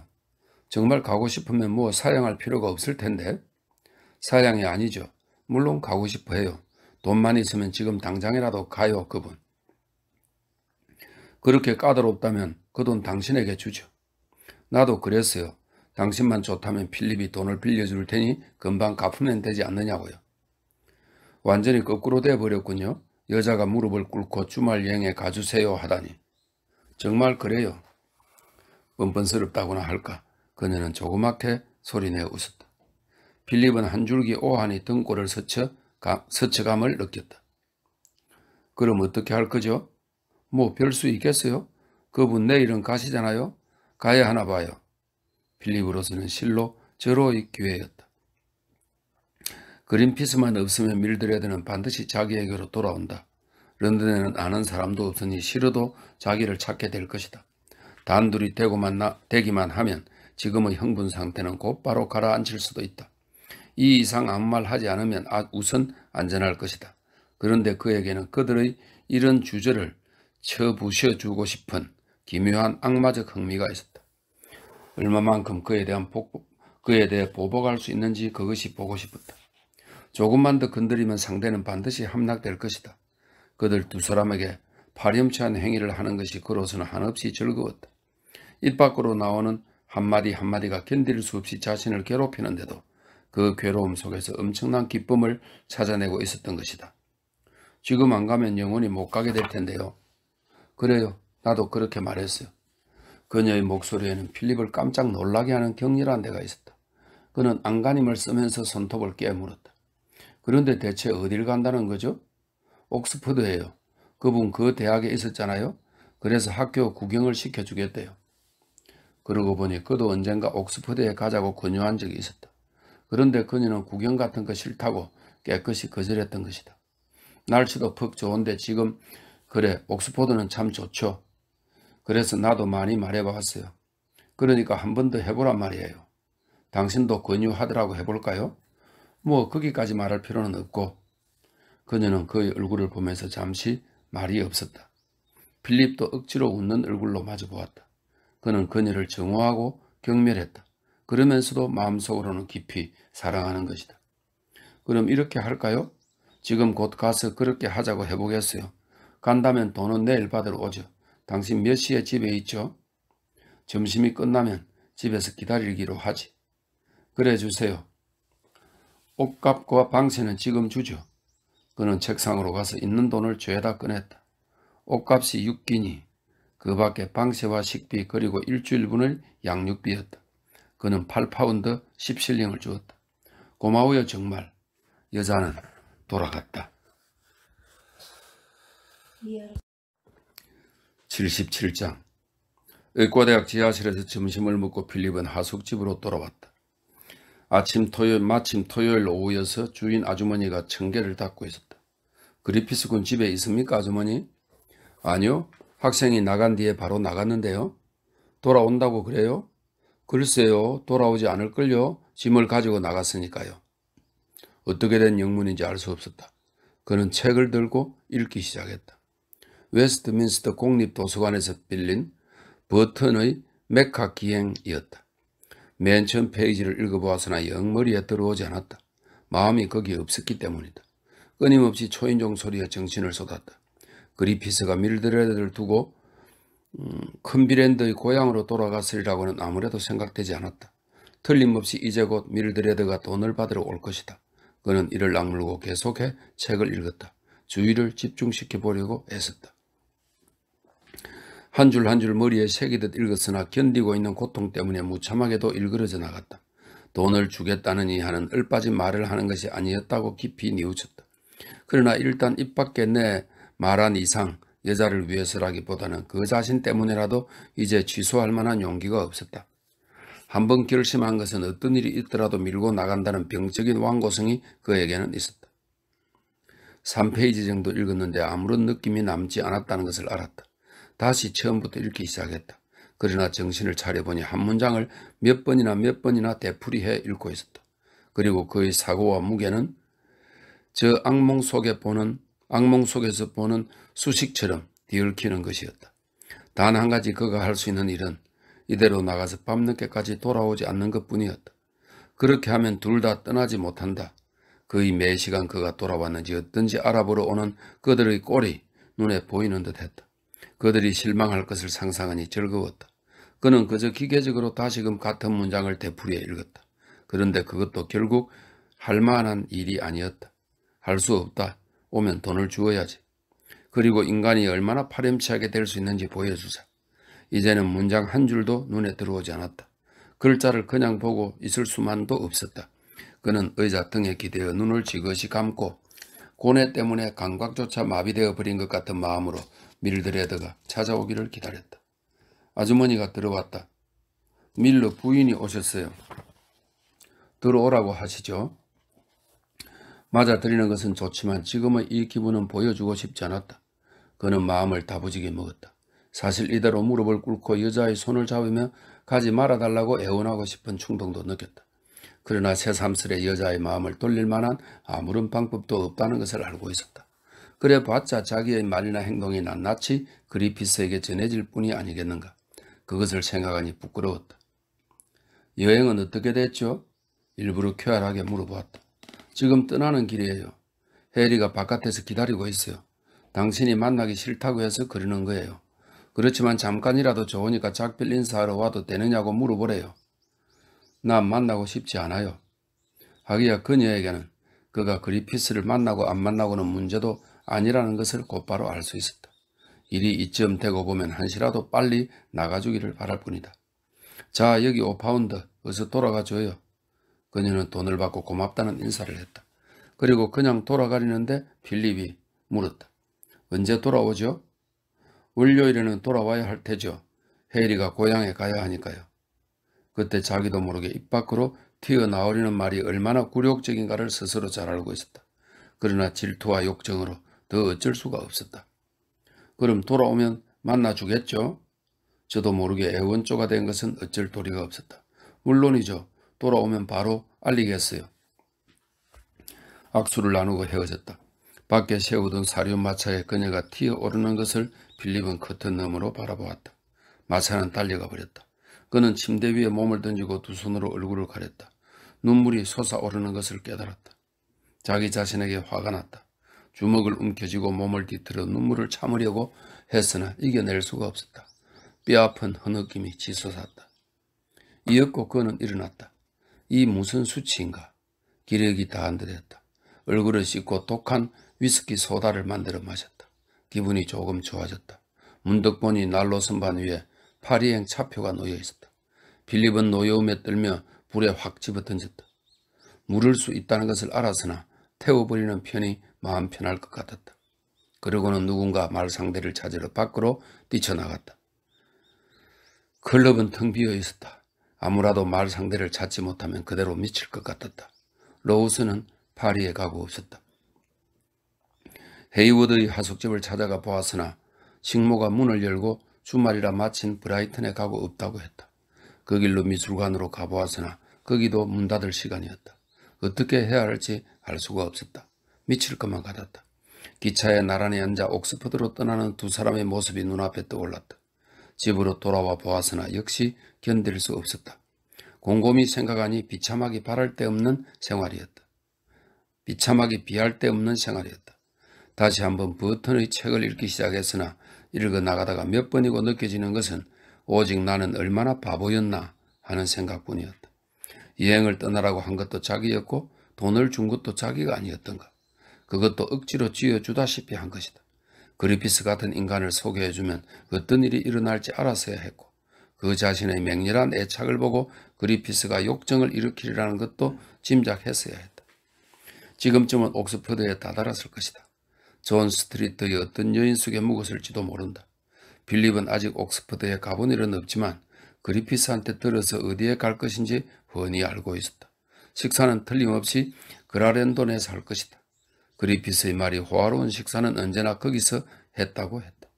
정말 가고 싶으면 뭐 사양할 필요가 없을 텐데. 사양이 아니죠. 물론 가고 싶어 해요. 돈만 있으면 지금 당장이라도 가요, 그분. 그렇게 까다롭다면 그 돈 당신에게 주죠. 나도 그랬어요. 당신만 좋다면 필립이 돈을 빌려줄 테니 금방 갚으면 되지 않느냐고요. 완전히 거꾸로 돼버렸군요. 여자가 무릎을 꿇고 주말 여행에 가주세요 하다니. 정말 그래요. 뻔뻔스럽다고나 할까. 그녀는 조그맣게 소리내어 웃었다. 필립은 한 줄기 오한이 등골을 스쳐감을 느꼈다. 그럼 어떻게 할 거죠? 뭐 별 수 있겠어요? 그분 내일은 가시잖아요. 가야 하나 봐요. 필립으로서는 실로 절호의 기회였다. 그린피스만 없으면 밀드레드는 반드시 자기에게로 돌아온다. 런던에는 아는 사람도 없으니 싫어도 자기를 찾게 될 것이다. 단둘이 되기만 하면 지금의 흥분 상태는 곧바로 가라앉힐 수도 있다. 이 이상 아무 말 하지 않으면 우선 안전할 것이다. 그런데 그에게는 그들의 이런 주저를 쳐부셔주고 싶은 기묘한 악마적 흥미가 있었다. 얼마만큼 그에 대해 보복할 수 있는지 그것이 보고 싶었다. 조금만 더 건드리면 상대는 반드시 함락될 것이다. 그들 두 사람에게 파렴치한 행위를 하는 것이 그로서는 한없이 즐거웠다. 입 밖으로 나오는 한마디 한마디가 견딜 수 없이 자신을 괴롭히는데도 그 괴로움 속에서 엄청난 기쁨을 찾아내고 있었던 것이다. 지금 안 가면 영원히 못 가게 될 텐데요. 그래요. 나도 그렇게 말했어요. 그녀의 목소리에는 필립을 깜짝 놀라게 하는 격렬한 데가 있었다. 그는 안간힘을 쓰면서 손톱을 깨물었다. 그런데 대체 어딜 간다는 거죠? 옥스퍼드예요. 그분 그 대학에 있었잖아요. 그래서 학교 구경을 시켜주겠대요. 그러고 보니 그도 언젠가 옥스퍼드에 가자고 권유한 적이 있었다. 그런데 그녀는 구경 같은 거 싫다고 깨끗이 거절했던 것이다. 날씨도 퍽 좋은데 지금 그래 옥스퍼드는 참 좋죠. 그래서 나도 많이 말해봤어요. 그러니까 한 번 더 해보란 말이에요. 당신도 권유하더라고 해볼까요? 뭐 거기까지 말할 필요는 없고. 그녀는 그의 얼굴을 보면서 잠시 말이 없었다. 필립도 억지로 웃는 얼굴로 마주보았다. 그는 그녀를 정오하고 경멸했다. 그러면서도 마음속으로는 깊이 사랑하는 것이다. 그럼 이렇게 할까요? 지금 곧 가서 그렇게 하자고 해보겠어요. 간다면 돈은 내일 받으러 오죠. 당신 몇 시에 집에 있죠? 점심이 끝나면 집에서 기다리기로 하지. 그래 주세요. 옷값과 방세는 지금 주죠. 그는 책상으로 가서 있는 돈을 죄다 꺼냈다. 옷값이 6기니 그 밖에 방세와 식비 그리고 일주일분의 양육비였다. 그는 8파운드 10실링을 주었다. 고마워요 정말. 여자는 돌아갔다. 77장 의과대학 지하실에서 점심을 먹고 필립은 하숙집으로 돌아왔다. 마침 토요일 오후여서 주인 아주머니가 청개를 닦고 있었다. 그리피스 군 집에 있습니까 아주머니? 아니요. 학생이 나간 뒤에 바로 나갔는데요. 돌아온다고 그래요? 글쎄요. 돌아오지 않을걸요. 짐을 가지고 나갔으니까요. 어떻게 된 영문인지 알 수 없었다. 그는 책을 들고 읽기 시작했다. 웨스트민스터 공립도서관에서 빌린 버튼의 메카 기행이었다. 맨 처음 페이지를 읽어보았으나 영 머리에 들어오지 않았다. 마음이 거기에 없었기 때문이다. 끊임없이 초인종 소리에 정신을 쏟았다. 그리피스가 밀드레드를 두고 컴비랜드의 고향으로 돌아갔으리라고는 아무래도 생각되지 않았다. 틀림없이 이제 곧 밀드레드가 돈을 받으러 올 것이다. 그는 이를 악물고 계속해 책을 읽었다. 주의를 집중시켜 보려고 애썼다. 한 줄 한 줄 머리에 새기듯 읽었으나 견디고 있는 고통 때문에 무참하게도 일그러져 나갔다. 돈을 주겠다느니 하는 얼빠진 말을 하는 것이 아니었다고 깊이 뉘우쳤다. 그러나 일단 입 밖에 내 말한 이상 여자를 위해서라기보다는 그 자신 때문에라도 이제 취소할 만한 용기가 없었다. 한번 결심한 것은 어떤 일이 있더라도 밀고 나간다는 병적인 완고성이 그에게는 있었다. 3페이지 정도 읽었는데 아무런 느낌이 남지 않았다는 것을 알았다. 다시 처음부터 읽기 시작했다. 그러나 정신을 차려보니 한 문장을 몇 번이나 되풀이해 읽고 있었다. 그리고 그의 사고와 무게는 저 악몽 속에서 보는 수식처럼 뒤얽히는 것이었다. 단 한 가지 그가 할 수 있는 일은 이대로 나가서 밤늦게까지 돌아오지 않는 것뿐이었다. 그렇게 하면 둘 다 떠나지 못한다. 거의 매 시간 그가 돌아왔는지 어떤지 알아보러 오는 그들의 꼴이 눈에 보이는 듯했다. 그들이 실망할 것을 상상하니 즐거웠다. 그는 그저 기계적으로 다시금 같은 문장을 되풀이해 읽었다. 그런데 그것도 결국 할 만한 일이 아니었다. 할 수 없다. 오면 돈을 주어야지. 그리고 인간이 얼마나 파렴치하게 될 수 있는지 보여주자. 이제는 문장 한 줄도 눈에 들어오지 않았다. 글자를 그냥 보고 있을 수만도 없었다. 그는 의자 등에 기대어 눈을 지그시 감고 고뇌 때문에 감각조차 마비되어 버린 것 같은 마음으로 밀드레드가 찾아오기를 기다렸다. 아주머니가 들어왔다. 밀러 부인이 오셨어요. 들어오라고 하시죠. 맞아들이는 것은 좋지만 지금의 이 기분은 보여주고 싶지 않았다. 그는 마음을 다부지게 먹었다. 사실 이대로 무릎을 꿇고 여자의 손을 잡으며 가지 말아달라고 애원하고 싶은 충동도 느꼈다. 그러나 새삼스레 여자의 마음을 돌릴 만한 아무런 방법도 없다는 것을 알고 있었다. 그래 봤자 자기의 말이나 행동이 낱낱이 그리피스에게 전해질 뿐이 아니겠는가. 그것을 생각하니 부끄러웠다. 여행은 어떻게 됐죠? 일부러 쾌활하게 물어보았다. 지금 떠나는 길이에요. 해리가 바깥에서 기다리고 있어요. 당신이 만나기 싫다고 해서 그러는 거예요. 그렇지만 잠깐이라도 좋으니까 작별 인사하러 와도 되느냐고 물어보래요. 난 만나고 싶지 않아요. 하기야 그녀에게는 그가 그리피스를 만나고 안 만나고는 문제도 아니라는 것을 곧바로 알 수 있었다. 일이 이쯤 되고 보면 한시라도 빨리 나가주기를 바랄 뿐이다. 자, 여기 5파운드 어서 돌아가줘요. 그녀는 돈을 받고 고맙다는 인사를 했다. 그리고 그냥 돌아가려는데 필립이 물었다. 언제 돌아오죠? 월요일에는 돌아와야 할 테죠. 헤이리가 고향에 가야 하니까요. 그때 자기도 모르게 입 밖으로 튀어나오려는 말이 얼마나 굴욕적인가를 스스로 잘 알고 있었다. 그러나 질투와 욕정으로 더 어쩔 수가 없었다. 그럼 돌아오면 만나주겠죠? 저도 모르게 애원조가 된 것은 어쩔 도리가 없었다. 물론이죠. 돌아오면 바로 알리겠어요. 악수를 나누고 헤어졌다. 밖에 세우던 사륜 마차에 그녀가 튀어오르는 것을 필립은 커튼 너머로 바라보았다. 마차는 달려가 버렸다. 그는 침대 위에 몸을 던지고 두 손으로 얼굴을 가렸다. 눈물이 솟아오르는 것을 깨달았다. 자기 자신에게 화가 났다. 주먹을 움켜쥐고 몸을 뒤틀어 눈물을 참으려고 했으나 이겨낼 수가 없었다. 뼈아픈 흐느낌이 치솟았다. 이윽고 그는 일어났다. 이 무슨 수치인가. 기력이 다한 듯했다. 얼굴을 씻고 독한 위스키 소다를 만들어 마셨다. 기분이 조금 좋아졌다. 문득 보니 난로 선반 위에 파리행 차표가 놓여 있었다. 필립은 노여움에 떨며 불에 확 집어던졌다. 물을 수 있다는 것을 알았으나 태워버리는 편이 마음 편할 것 같았다. 그러고는 누군가 말상대를 찾으러 밖으로 뛰쳐나갔다. 클럽은 텅 비어 있었다. 아무라도 말상대를 찾지 못하면 그대로 미칠 것 같았다. 로우스는 파리에 가고 없었다. 헤이워드의 하숙집을 찾아가 보았으나 식모가 문을 열고 주말이라 마침 브라이튼에 가고 없다고 했다. 그 길로 미술관으로 가보았으나 거기도 문 닫을 시간이었다. 어떻게 해야 할지 알 수가 없었다. 미칠 것만 같았다. 기차에 나란히 앉아 옥스퍼드로 떠나는 두 사람의 모습이 눈앞에 떠올랐다. 집으로 돌아와 보았으나 역시 견딜 수 없었다. 곰곰이 생각하니 비참하기 바랄 데 없는 생활이었다. 비참하기 비할 데 없는 생활이었다. 다시 한번 버튼의 책을 읽기 시작했으나 읽어 나가다가 몇 번이고 느껴지는 것은 오직 나는 얼마나 바보였나 하는 생각뿐이었다. 여행을 떠나라고 한 것도 자기였고 돈을 준 것도 자기가 아니었던가. 그것도 억지로 쥐어주다시피 한 것이다. 그리피스 같은 인간을 소개해주면 어떤 일이 일어날지 알았어야 했고 그 자신의 맹렬한 애착을 보고 그리피스가 욕정을 일으키리라는 것도 짐작했어야 했다. 지금쯤은 옥스퍼드에 다다랐을 것이다. 존 스트리트의 어떤 여인 속에 묵었을지도 모른다. 필립은 아직 옥스퍼드에 가본 일은 없지만 그리피스한테 들어서 어디에 갈 것인지 훤히 알고 있었다. 식사는 틀림없이 그라렌돈에서 할 것이다. 그리피스의 말이 호화로운 식사는 언제나 거기서 했다고 했다.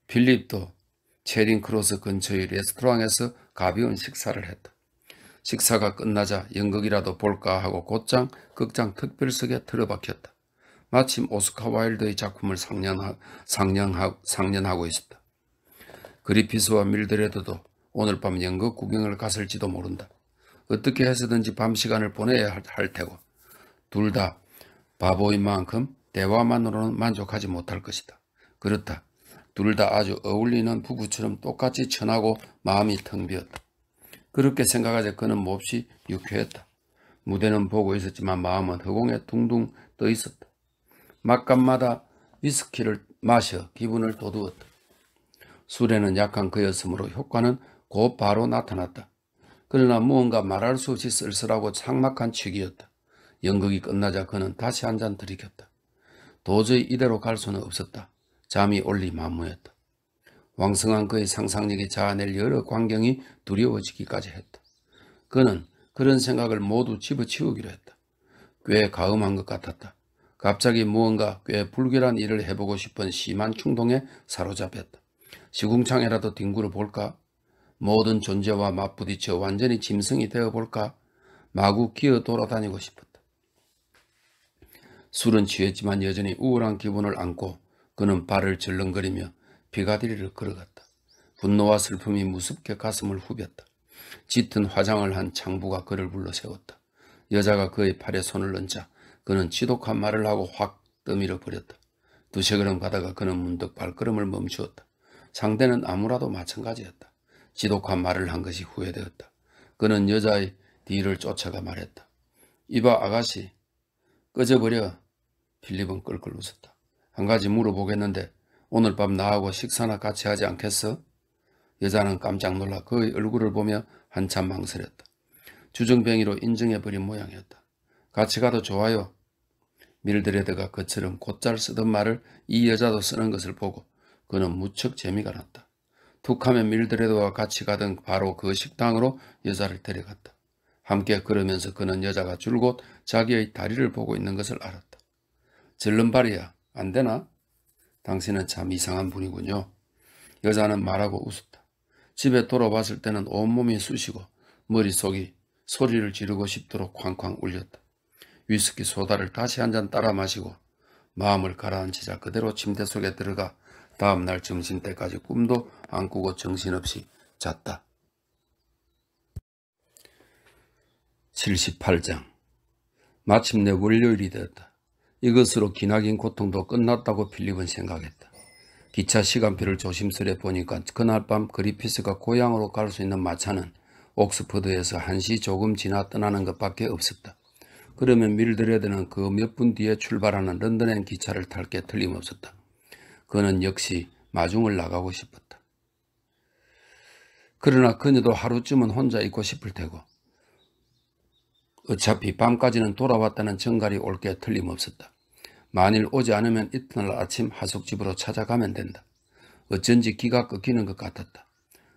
필립도 체링크로스 근처의 레스토랑에서 가벼운 식사를 했다. 식사가 끝나자 연극이라도 볼까 하고 곧장 극장 특별석에 틀어박혔다. 마침 오스카 와일드의 작품을 상연하고 있었다. 그리피스와 밀드레드도 오늘 밤 연극 구경을 갔을지도 모른다. 어떻게 해서든지 밤 시간을 보내야 할 테고 둘 다 바보인 만큼 대화만으로는 만족하지 못할 것이다. 그렇다. 둘 다 아주 어울리는 부부처럼 똑같이 천하고 마음이 텅 비었다. 그렇게 생각하자 그는 몹시 유쾌했다. 무대는 보고 있었지만 마음은 허공에 둥둥 떠 있었다. 막간마다 위스키를 마셔 기분을 돋우었다. 술에는 약한 그였으므로 효과는 곧 바로 나타났다. 그러나 무언가 말할 수 없이 쓸쓸하고 삭막한 취기였다. 연극이 끝나자 그는 다시 한 잔 들이켰다. 도저히 이대로 갈 수는 없었다. 잠이 올리 만무했다. 왕성한 그의 상상력이 자아낼 여러 광경이 두려워지기까지 했다. 그는 그런 생각을 모두 집어치우기로 했다. 꽤 가음한 것 같았다. 갑자기 무언가 꽤 불길한 일을 해보고 싶은 심한 충동에 사로잡혔다. 시궁창에라도 뒹굴어 볼까? 모든 존재와 맞부딪혀 완전히 짐승이 되어볼까? 마구 기어 돌아다니고 싶었다. 술은 취했지만 여전히 우울한 기분을 안고 그는 발을 절렁거리며 피가디리를 걸어갔다. 분노와 슬픔이 무섭게 가슴을 후볐다. 짙은 화장을 한 창부가 그를 불러세웠다. 여자가 그의 팔에 손을 얹자 그는 지독한 말을 하고 확 떠밀어 버렸다. 두세 걸음 가다가 그는 문득 발걸음을 멈추었다. 상대는 아무라도 마찬가지였다. 지독한 말을 한 것이 후회되었다. 그는 여자의 뒤를 쫓아가 말했다. 이봐 아가씨, 꺼져버려. 필립은 끌끌 웃었다. 한 가지 물어보겠는데 오늘 밤 나하고 식사나 같이 하지 않겠어? 여자는 깜짝 놀라 그의 얼굴을 보며 한참 망설였다. 주정뱅이로 인정해버린 모양이었다. 같이 가도 좋아요. 밀드레드가 그처럼 곧잘 쓰던 말을 이 여자도 쓰는 것을 보고 그는 무척 재미가 났다. 툭하면 밀드레드와 같이 가던 바로 그 식당으로 여자를 데려갔다. 함께 걸으면서 그는 여자가 줄곧 자기의 다리를 보고 있는 것을 알았다. 절름발이야. 안 되나? 당신은 참 이상한 분이군요. 여자는 말하고 웃었다. 집에 돌아왔을 때는 온몸이 쑤시고 머릿속이 소리를 지르고 싶도록 쾅쾅 울렸다. 위스키 소다를 다시 한 잔 따라 마시고 마음을 가라앉히자 그대로 침대 속에 들어가 다음날 점심때까지 꿈도 안 꾸고 정신없이 잤다. 78장. 마침내 월요일이 되었다. 이것으로 기나긴 고통도 끝났다고 필립은 생각했다. 기차 시간표를 조심스레 보니까 그날 밤 그리피스가 고향으로 갈 수 있는 마차는 옥스퍼드에서 1시 조금 지나 떠나는 것밖에 없었다. 그러면 밀드레드는 그 몇 분 뒤에 출발하는 런던행 기차를 탈 게 틀림없었다. 그는 역시 마중을 나가고 싶었다. 그러나 그녀도 하루쯤은 혼자 있고 싶을 테고 어차피 밤까지는 돌아왔다는 정갈이 올 게 틀림없었다. 만일 오지 않으면 이튿날 아침 하숙집으로 찾아가면 된다. 어쩐지 기가 꺾이는 것 같았다.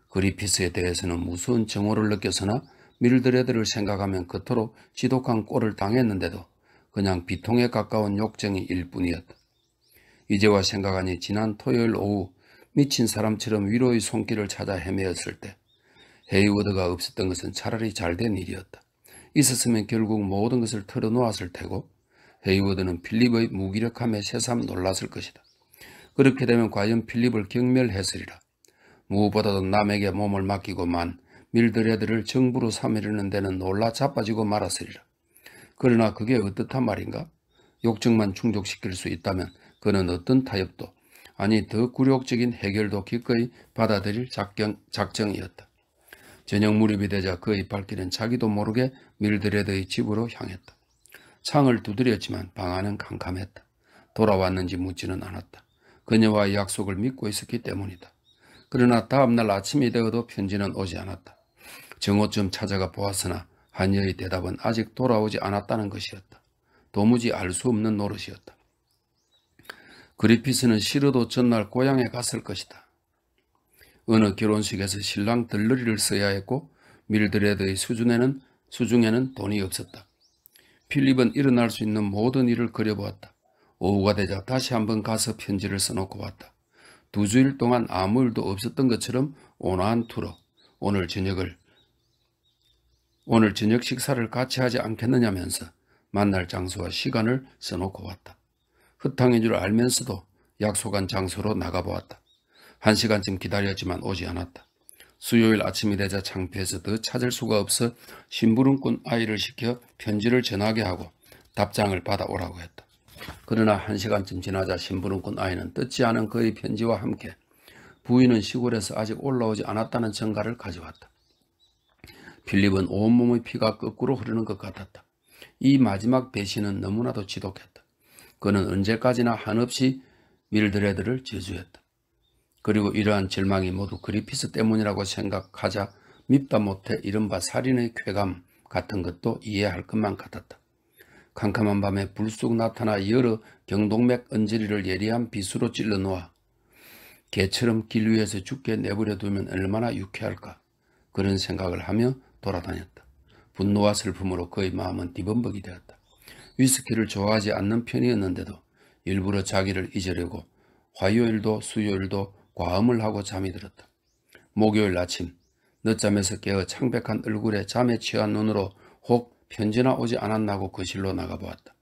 그리피스에 대해서는 무서운 정오를 느껴서나 밀드레드를 생각하면 그토록 지독한 꼴을 당했는데도 그냥 비통에 가까운 욕쟁이일 뿐이었다. 이제와 생각하니 지난 토요일 오후 미친 사람처럼 위로의 손길을 찾아 헤매었을 때 헤이워드가 없었던 것은 차라리 잘된 일이었다. 있었으면 결국 모든 것을 털어놓았을 테고 헤이워드는 필립의 무기력함에 새삼 놀랐을 것이다. 그렇게 되면 과연 필립을 경멸했으리라. 무엇보다도 남에게 몸을 맡기고만 밀드레드를 정부로 삼으려는 데는 놀라 자빠지고 말았으리라. 그러나 그게 어떻단 말인가? 욕정만 충족시킬 수 있다면 그는 어떤 타협도 아니 더 굴욕적인 해결도 기꺼이 받아들일 작정이었다. 저녁 무렵이 되자 그의 발길은 자기도 모르게 밀드레드의 집으로 향했다. 창을 두드렸지만 방 안은 캄캄했다. 돌아왔는지 묻지는 않았다. 그녀와의 약속을 믿고 있었기 때문이다. 그러나 다음날 아침이 되어도 편지는 오지 않았다. 정오쯤 찾아가 보았으나 하녀의 대답은 아직 돌아오지 않았다는 것이었다. 도무지 알 수 없는 노릇이었다. 그리피스는 싫어도 전날 고향에 갔을 것이다. 어느 결혼식에서 신랑 들러리를 써야 했고 밀드레드의 수중에는 돈이 없었다. 필립은 일어날 수 있는 모든 일을 그려보았다. 오후가 되자 다시 한번 가서 편지를 써놓고 왔다. 2주일 동안 아무 일도 없었던 것처럼 온화한 투로 오늘 저녁 식사를 같이 하지 않겠느냐면서 만날 장소와 시간을 써놓고 왔다. 흩탕인 줄 알면서도 약속한 장소로 나가보았다. 1시간쯤 기다렸지만 오지 않았다. 수요일 아침이 되자 창피해서 더 찾을 수가 없어 심부름꾼 아이를 시켜 편지를 전하게 하고 답장을 받아오라고 했다. 그러나 1시간쯤 지나자 심부름꾼 아이는 뜯지 않은 그의 편지와 함께 부인은 시골에서 아직 올라오지 않았다는 전가를 가져왔다. 필립은 온몸의 피가 거꾸로 흐르는 것 같았다. 이 마지막 배신은 너무나도 지독했다. 그는 언제까지나 한없이 밀드레드를 저주했다. 그리고 이러한 절망이 모두 그리피스 때문이라고 생각하자 밉다 못해 이른바 살인의 쾌감 같은 것도 이해할 것만 같았다. 캄캄한 밤에 불쑥 나타나 여러 경동맥 언저리를 예리한 빗으로 찔러 놓아 개처럼 길 위에서 죽게 내버려 두면 얼마나 유쾌할까. 그런 생각을 하며 돌아다녔다. 분노와 슬픔으로 그의 마음은 뒤범벅이 되었다. 위스키를 좋아하지 않는 편이었는데도 일부러 자기를 잊으려고 화요일도 수요일도 과음을 하고 잠이 들었다. 목요일 아침 늦잠에서 깨어 창백한 얼굴에 잠에 취한 눈으로 혹 편지나 오지 않았나고 거실로 나가보았다.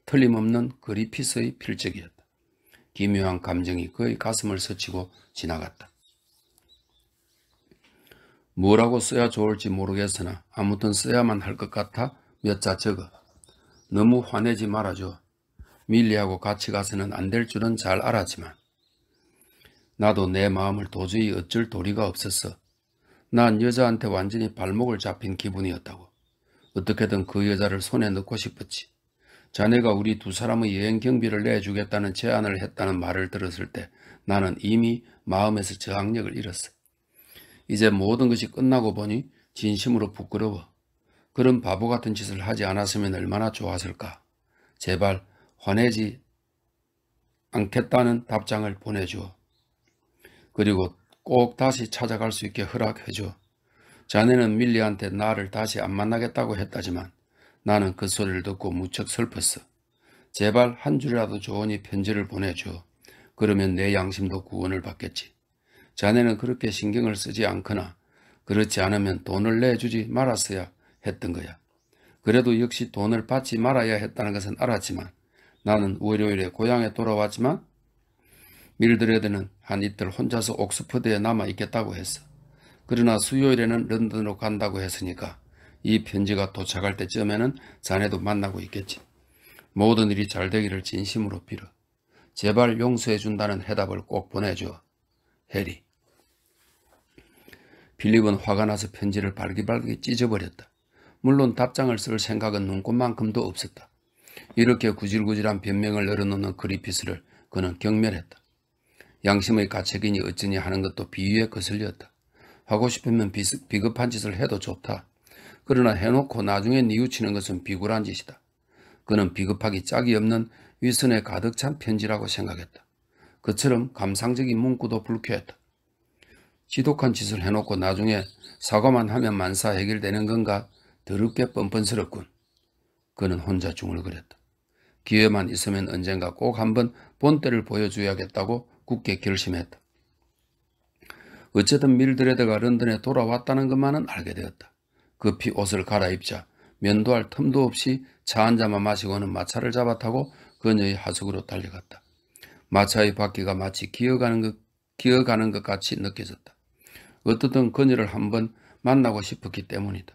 틀림없는 그리피스의 필적이었다. 기묘한 감정이 그의 가슴을 스치고 지나갔다. 뭐라고 써야 좋을지 모르겠으나 아무튼 써야만 할 것 같아 몇 자 적어. 너무 화내지 말아줘. 밀리하고 같이 가서는 안 될 줄은 잘 알았지만 나도 내 마음을 도저히 어쩔 도리가 없었어. 난 여자한테 완전히 발목을 잡힌 기분이었다고. 어떻게든 그 여자를 손에 넣고 싶었지. 자네가 우리 두 사람의 여행 경비를 내주겠다는 제안을 했다는 말을 들었을 때 나는 이미 마음에서 저항력을 잃었어. 이제 모든 것이 끝나고 보니 진심으로 부끄러워. 그런 바보 같은 짓을 하지 않았으면 얼마나 좋았을까. 제발 화내지 않겠다는 답장을 보내주어. 그리고 꼭 다시 찾아갈 수 있게 허락해줘. 자네는 밀리한테 나를 다시 안 만나겠다고 했다지만 나는 그 소리를 듣고 무척 슬펐어. 제발 한 줄이라도 좋으니 편지를 보내줘. 그러면 내 양심도 구원을 받겠지. 자네는 그렇게 신경을 쓰지 않거나 그렇지 않으면 돈을 내주지 말았어야 했던 거야. 그래도 역시 돈을 받지 말아야 했다는 것은 알았지만 나는 월요일에 고향에 돌아왔지만 밀드레드는 한 이틀 혼자서 옥스퍼드에 남아 있겠다고 했어. 그러나 수요일에는 런던으로 간다고 했으니까 이 편지가 도착할 때쯤에는 자네도 만나고 있겠지. 모든 일이 잘 되기를 진심으로 빌어. 제발 용서해 준다는 해답을 꼭 보내줘. 해리. 필립은 화가 나서 편지를 발기발기 찢어버렸다. 물론 답장을 쓸 생각은 눈꽃만큼도 없었다. 이렇게 구질구질한 변명을 늘어놓는 그리피스를 그는 경멸했다. 양심의 가책이니 어쩌니 하는 것도 비위에 거슬렸다. 하고 싶으면 비겁한 짓을 해도 좋다. 그러나 해놓고 나중에 뉘우치는 것은 비굴한 짓이다. 그는 비겁하기 짝이 없는 위선에 가득 찬 편지라고 생각했다. 그처럼 감상적인 문구도 불쾌했다. 지독한 짓을 해놓고 나중에 사과만 하면 만사 해결되는 건가 더럽게 뻔뻔스럽군. 그는 혼자 중얼거렸다. 기회만 있으면 언젠가 꼭 한번 본때를 보여줘야겠다고 굳게 결심했다. 어쨌든 밀드레드가 런던에 돌아왔다는 것만은 알게 되었다. 급히 옷을 갈아입자 면도할 틈도 없이 차 한 잔만 마시고는 마차를 잡아 타고 그녀의 하숙으로 달려갔다. 마차의 바퀴가 마치 기어가는 것 같이 느껴졌다. 어떻든 그녀를 한번 만나고 싶었기 때문이다.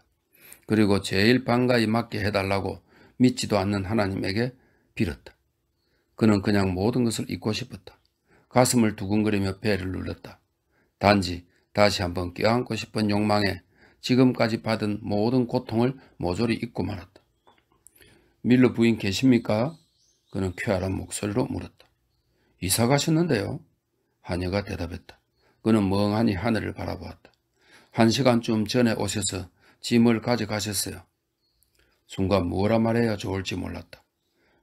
그리고 제일 반가이 맞게 해달라고 믿지도 않는 하나님에게 빌었다. 그는 그냥 모든 것을 잊고 싶었다. 가슴을 두근거리며 배를 눌렀다. 단지 다시 한번 껴안고 싶은 욕망에 지금까지 받은 모든 고통을 모조리 잊고 말았다. 밀러 부인 계십니까? 그는 쾌활한 목소리로 물었다. 이사 가셨는데요? 하녀가 대답했다. 그는 멍하니 하늘을 바라보았다. 1시간쯤 전에 오셔서 짐을 가져가셨어요. 순간 뭐라 말해야 좋을지 몰랐다.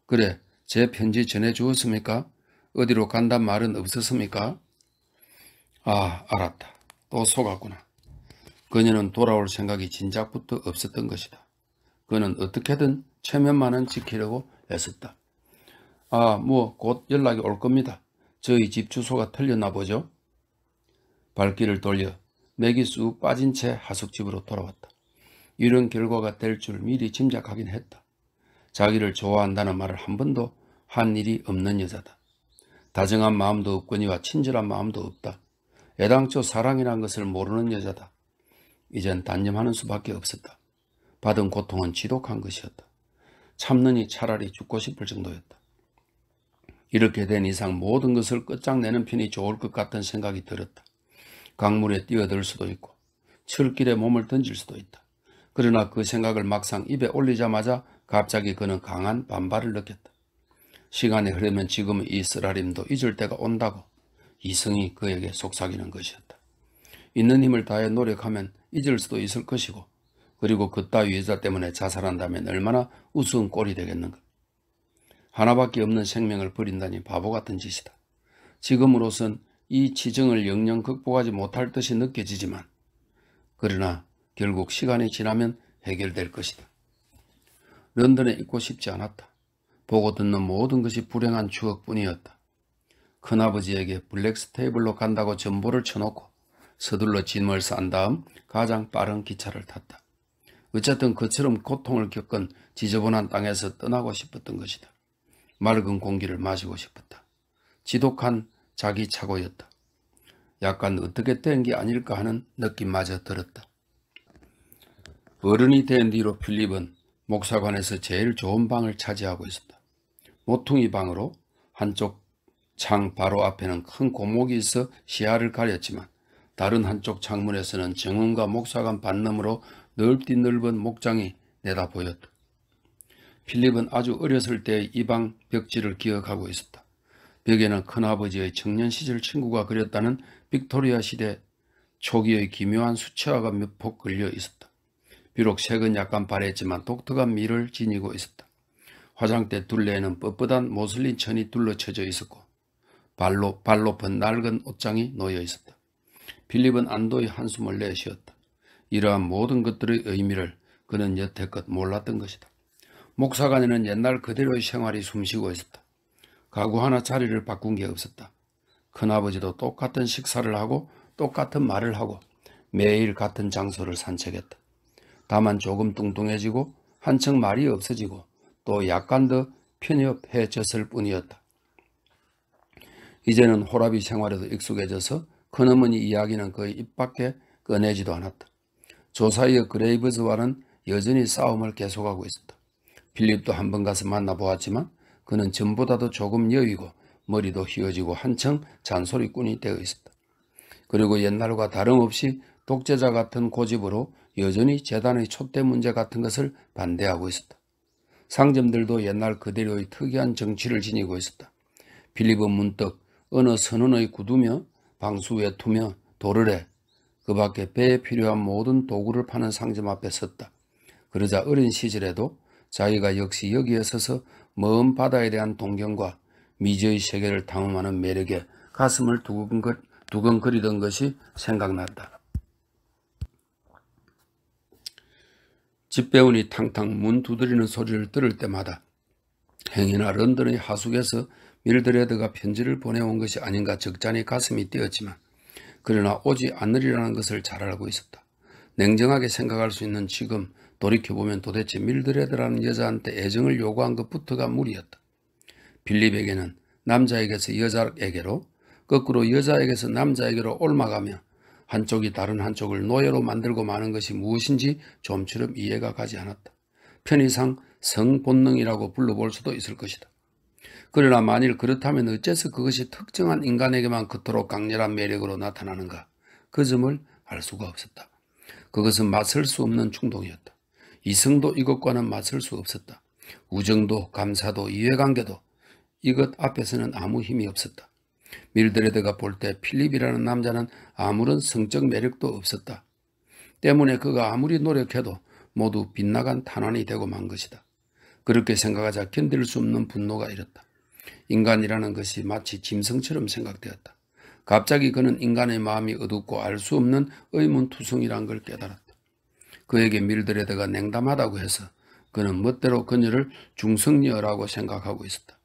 그래, 제 편지 전해주었습니까? 어디로 간단 말은 없었습니까? 아, 알았다. 또 속았구나. 그녀는 돌아올 생각이 진작부터 없었던 것이다. 그는 어떻게든 체면만은 지키려고 애썼다. 아, 곧 연락이 올 겁니다. 저희 집 주소가 틀렸나 보죠? 발길을 돌려 맥이 쑥 빠진 채 하숙집으로 돌아왔다. 이런 결과가 될 줄 미리 짐작하긴 했다. 자기를 좋아한다는 말을 한 번도 한 일이 없는 여자다. 다정한 마음도 없거니와 친절한 마음도 없다. 애당초 사랑이란 것을 모르는 여자다. 이젠 단념하는 수밖에 없었다. 받은 고통은 지독한 것이었다. 참느니 차라리 죽고 싶을 정도였다. 이렇게 된 이상 모든 것을 끝장내는 편이 좋을 것 같은 생각이 들었다. 강물에 뛰어들 수도 있고 철길에 몸을 던질 수도 있다. 그러나 그 생각을 막상 입에 올리자마자 갑자기 그는 강한 반발을 느꼈다. 시간이 흐르면 지금의 이 쓰라림도 잊을 때가 온다고 이성이 그에게 속삭이는 것이었다. 있는 힘을 다해 노력하면 잊을 수도 있을 것이고 그리고 그따위 여자 때문에 자살한다면 얼마나 우스운 꼴이 되겠는가. 하나밖에 없는 생명을 버린다니 바보 같은 짓이다. 지금으로선 이 치정을 영영 극복하지 못할 듯이 느껴지지만 그러나 결국 시간이 지나면 해결될 것이다. 런던에 있고 싶지 않았다. 보고 듣는 모든 것이 불행한 추억뿐이었다. 큰아버지에게 블랙스테이블로 간다고 전보를 쳐놓고 서둘러 짐을 싼 다음 가장 빠른 기차를 탔다. 어쨌든 그처럼 고통을 겪은 지저분한 땅에서 떠나고 싶었던 것이다. 맑은 공기를 마시고 싶었다. 지독한 자기 착오였다. 약간 어떻게 된 게 아닐까 하는 느낌마저 들었다. 어른이 된 뒤로 필립은 목사관에서 제일 좋은 방을 차지하고 있었다. 모퉁이 방으로 한쪽 창 바로 앞에는 큰 고목이 있어 시야를 가렸지만 다른 한쪽 창문에서는 정원과 목사관 반너머로 넓디 넓은 목장이 내다 보였다. 필립은 아주 어렸을 때의 이 방 벽지를 기억하고 있었다. 벽에는 큰아버지의 청년 시절 친구가 그렸다는 빅토리아 시대 초기의 기묘한 수채화가 몇 폭 걸려 있었다. 비록 색은 약간 바랬지만 독특한 미를 지니고 있었다. 화장대 둘레에는 뻣뻣한 모슬린 천이 둘러쳐져 있었고 발 높은 낡은 옷장이 놓여 있었다. 필립은 안도의 한숨을 내쉬었다. 이러한 모든 것들의 의미를 그는 여태껏 몰랐던 것이다. 목사관에는 옛날 그대로의 생활이 숨쉬고 있었다. 가구 하나 자리를 바꾼 게 없었다. 큰아버지도 똑같은 식사를 하고 똑같은 말을 하고 매일 같은 장소를 산책했다. 다만 조금 뚱뚱해지고 한층 말이 없어지고 또 약간 더 편협해졌을 뿐이었다. 이제는 호라비 생활에도 익숙해져서 큰어머니 이야기는 거의 입 밖에 꺼내지도 않았다. 조사이어 그레이브즈와는 여전히 싸움을 계속하고 있었다. 필립도 한 번 가서 만나보았지만 그는 전보다도 조금 여위고 머리도 휘어지고 한층 잔소리꾼이 되어 있었다. 그리고 옛날과 다름없이 독재자 같은 고집으로 여전히 재단의 촛대 문제 같은 것을 반대하고 있었다. 상점들도 옛날 그대로의 특이한 정치를 지니고 있었다. 필립은 문득 어느 선원의 구두며 방수 외투며 도르래 그 밖에 배에 필요한 모든 도구를 파는 상점 앞에 섰다. 그러자 어린 시절에도 자기가 역시 여기에 서서 먼 바다에 대한 동경과 미지의 세계를 탐험하는 매력에 가슴을 두근거리던 것이 생각났다. 집배운이 탕탕 문 두드리는 소리를 들을 때마다 행여나 런던의 하숙에서 밀드레드가 편지를 보내온 것이 아닌가 적잖이 가슴이 뛰었지만 그러나 오지 않으리라는 것을 잘 알고 있었다. 냉정하게 생각할 수 있는 지금 돌이켜보면 도대체 밀드레드라는 여자한테 애정을 요구한 것부터가 무리였다. 필립에게는 남자에게서 여자에게로 거꾸로 여자에게서 남자에게로 옮아가며 한쪽이 다른 한쪽을 노예로 만들고 마는 것이 무엇인지 좀처럼 이해가 가지 않았다. 편의상 성본능이라고 불러볼 수도 있을 것이다. 그러나 만일 그렇다면 어째서 그것이 특정한 인간에게만 그토록 강렬한 매력으로 나타나는가? 그 점을 알 수가 없었다. 그것은 맞설 수 없는 충동이었다. 이성도 이것과는 맞설 수 없었다. 우정도 감사도 이해관계도 이것 앞에서는 아무 힘이 없었다. 밀드레드가 볼 때 필립이라는 남자는 아무런 성적 매력도 없었다. 때문에 그가 아무리 노력해도 모두 빗나간 탄환이 되고 만 것이다. 그렇게 생각하자 견딜 수 없는 분노가 일었다. 인간이라는 것이 마치 짐승처럼 생각되었다. 갑자기 그는 인간의 마음이 어둡고 알 수 없는 의문투성이란 걸 깨달았다. 그에게 밀드레드가 냉담하다고 해서 그는 멋대로 그녀를 중성녀라고 생각하고 있었다.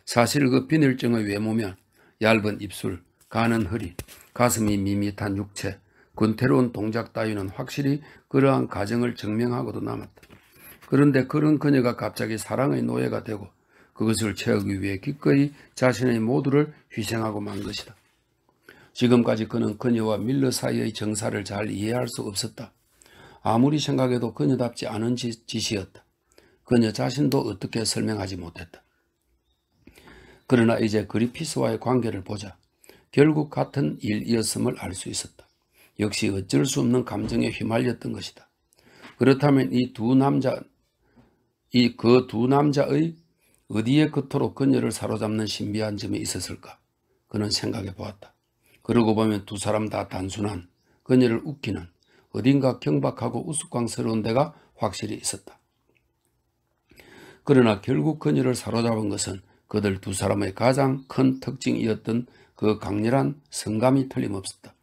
사실 그 비늘증의 외모면 얇은 입술, 가는 허리, 가슴이 밋밋한 육체, 권태로운 동작 따위는 확실히 그러한 가정을 증명하고도 남았다. 그런데 그런 그녀가 갑자기 사랑의 노예가 되고 그것을 채우기 위해 기꺼이 자신의 모두를 희생하고 만 것이다. 지금까지 그는 그녀와 밀러 사이의 정사를 잘 이해할 수 없었다. 아무리 생각해도 그녀답지 않은 짓이었다. 그녀 자신도 어떻게 설명하지 못했다. 그러나 이제 그리피스와의 관계를 보자 결국 같은 일이었음을 알 수 있었다. 역시 어쩔 수 없는 감정에 휘말렸던 것이다. 그렇다면 그 두 남자의 어디에 그토록 그녀를 사로잡는 신비한 점이 있었을까? 그는 생각해 보았다. 그러고 보면 두 사람 다 단순한, 그녀를 웃기는, 어딘가 경박하고 우스꽝스러운 데가 확실히 있었다. 그러나 결국 그녀를 사로잡은 것은 그들 두 사람의 가장 큰 특징이었던 그 강렬한 성감이 틀림없었다.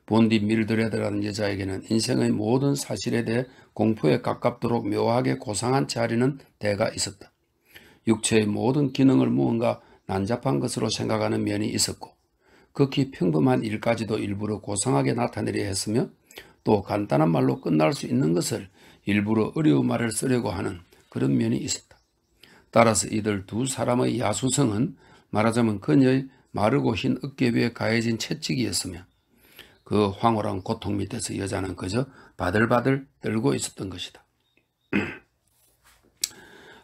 본디 밀드레드라는 여자에게는 인생의 모든 사실에 대해 공포에 가깝도록 묘하게 고상한 채 하려는 대가 있었다. 육체의 모든 기능을 무언가 난잡한 것으로 생각하는 면이 있었고 극히 평범한 일까지도 일부러 고상하게 나타내려 했으며 또 간단한 말로 끝날 수 있는 것을 일부러 어려운 말을 쓰려고 하는 그런 면이 있었다. 따라서 이들 두 사람의 야수성은 말하자면 그녀의 마르고 흰 어깨 위에 가해진 채찍이었으며 그 황홀한 고통 밑에서 여자는 그저 바들바들 떨고 있었던 것이다.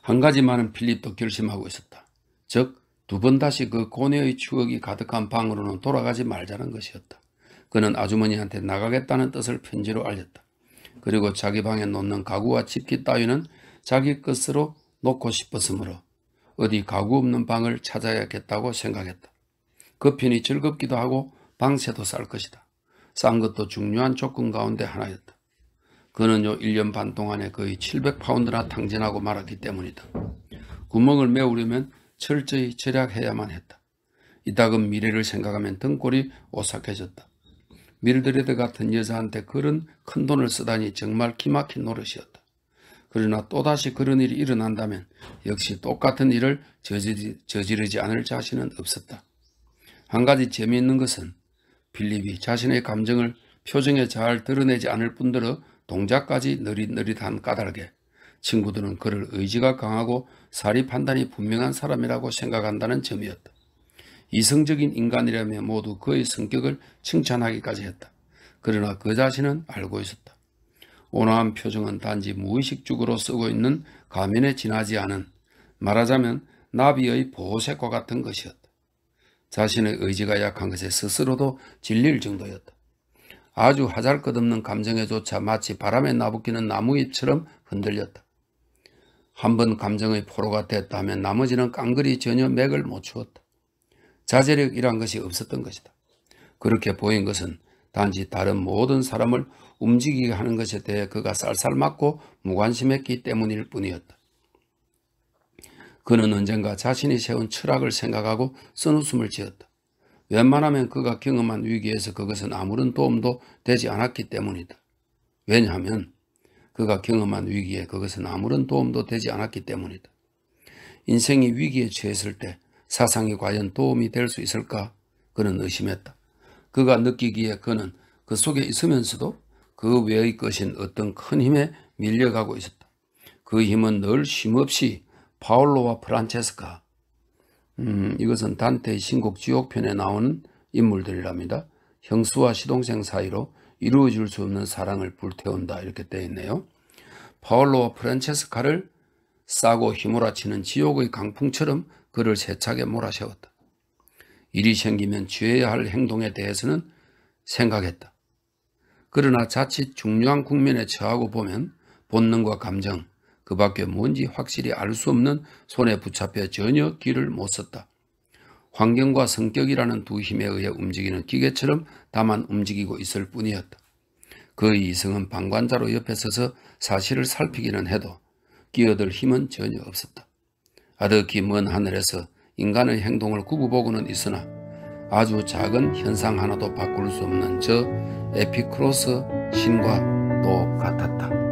한 가지만은 필립도 결심하고 있었다. 즉 두 번 다시 그 고뇌의 추억이 가득한 방으로는 돌아가지 말자는 것이었다. 그는 아주머니한테 나가겠다는 뜻을 편지로 알렸다. 그리고 자기 방에 놓는 가구와 집기 따위는 자기 것으로 놓고 싶었으므로 어디 가구 없는 방을 찾아야겠다고 생각했다. 그 편이 즐겁기도 하고 방세도 쌀 것이다. 싼 것도 중요한 조건 가운데 하나였다. 그는요 1년 반 동안에 거의 700파운드나 탕진하고 말았기 때문이다. 구멍을 메우려면 철저히 절약해야만 했다. 이따금 미래를 생각하면 등골이 오싹해졌다. 밀드레드 같은 여자한테 그런 큰 돈을 쓰다니 정말 기막힌 노릇이었다. 그러나 또다시 그런 일이 일어난다면 역시 똑같은 일을 저지르지 않을 자신은 없었다. 한 가지 재미있는 것은 필립이 자신의 감정을 표정에 잘 드러내지 않을 뿐더러 동작까지 느릿느릿한 까닭에 친구들은 그를 의지가 강하고 사리 판단이 분명한 사람이라고 생각한다는 점이었다. 이성적인 인간이라면 모두 그의 성격을 칭찬하기까지 했다. 그러나 그 자신은 알고 있었다. 온화한 표정은 단지 무의식적으로 쓰고 있는 가면에 지나지 않은, 말하자면 나비의 보호색과 같은 것이었다. 자신의 의지가 약한 것에 스스로도 질릴 정도였다. 아주 하잘것없는 감정에조차 마치 바람에 나부끼는 나무잎처럼 흔들렸다. 한번 감정의 포로가 됐다 하면 나머지는 깡그리 전혀 맥을 못 추었다. 자제력이란 것이 없었던 것이다. 그렇게 보인 것은 단지 다른 모든 사람을 움직이게 하는 것에 대해 그가 쌀쌀 맞고 무관심했기 때문일 뿐이었다. 그는 언젠가 자신이 세운 철학을 생각하고 쓴웃음을 지었다. 웬만하면 그가 경험한 위기에서 그것은 아무런 도움도 되지 않았기 때문이다. 왜냐하면 그가 경험한 위기에 그것은 아무런 도움도 되지 않았기 때문이다. 인생이 위기에 처했을 때 사상이 과연 도움이 될 수 있을까? 그는 의심했다. 그가 느끼기에 그는 그 속에 있으면서도 그 외의 것인 어떤 큰 힘에 밀려가고 있었다. 그 힘은 늘 쉼없이 파올로와 프란체스카, 이것은 단테의 신곡 지옥편에 나오는 인물들이랍니다. 형수와 시동생 사이로 이루어질 수 없는 사랑을 불태운다 이렇게 되어 있네요. 파올로와 프란체스카를 싸고 휘몰아치는 지옥의 강풍처럼 그를 세차게 몰아세웠다. 일이 생기면 취해야 할 행동에 대해서는 생각했다. 그러나 자칫 중요한 국면에 처하고 보면 본능과 감정, 그 밖에 뭔지 확실히 알 수 없는 손에 붙잡혀 전혀 길을 못 썼다. 환경과 성격이라는 두 힘에 의해 움직이는 기계처럼 다만 움직이고 있을 뿐이었다. 그의 이성은 방관자로 옆에 서서 사실을 살피기는 해도 끼어들 힘은 전혀 없었다. 아득히 먼 하늘에서 인간의 행동을 구구보고는 있으나 아주 작은 현상 하나도 바꿀 수 없는 저 에피쿠로스 신과 똑같았다.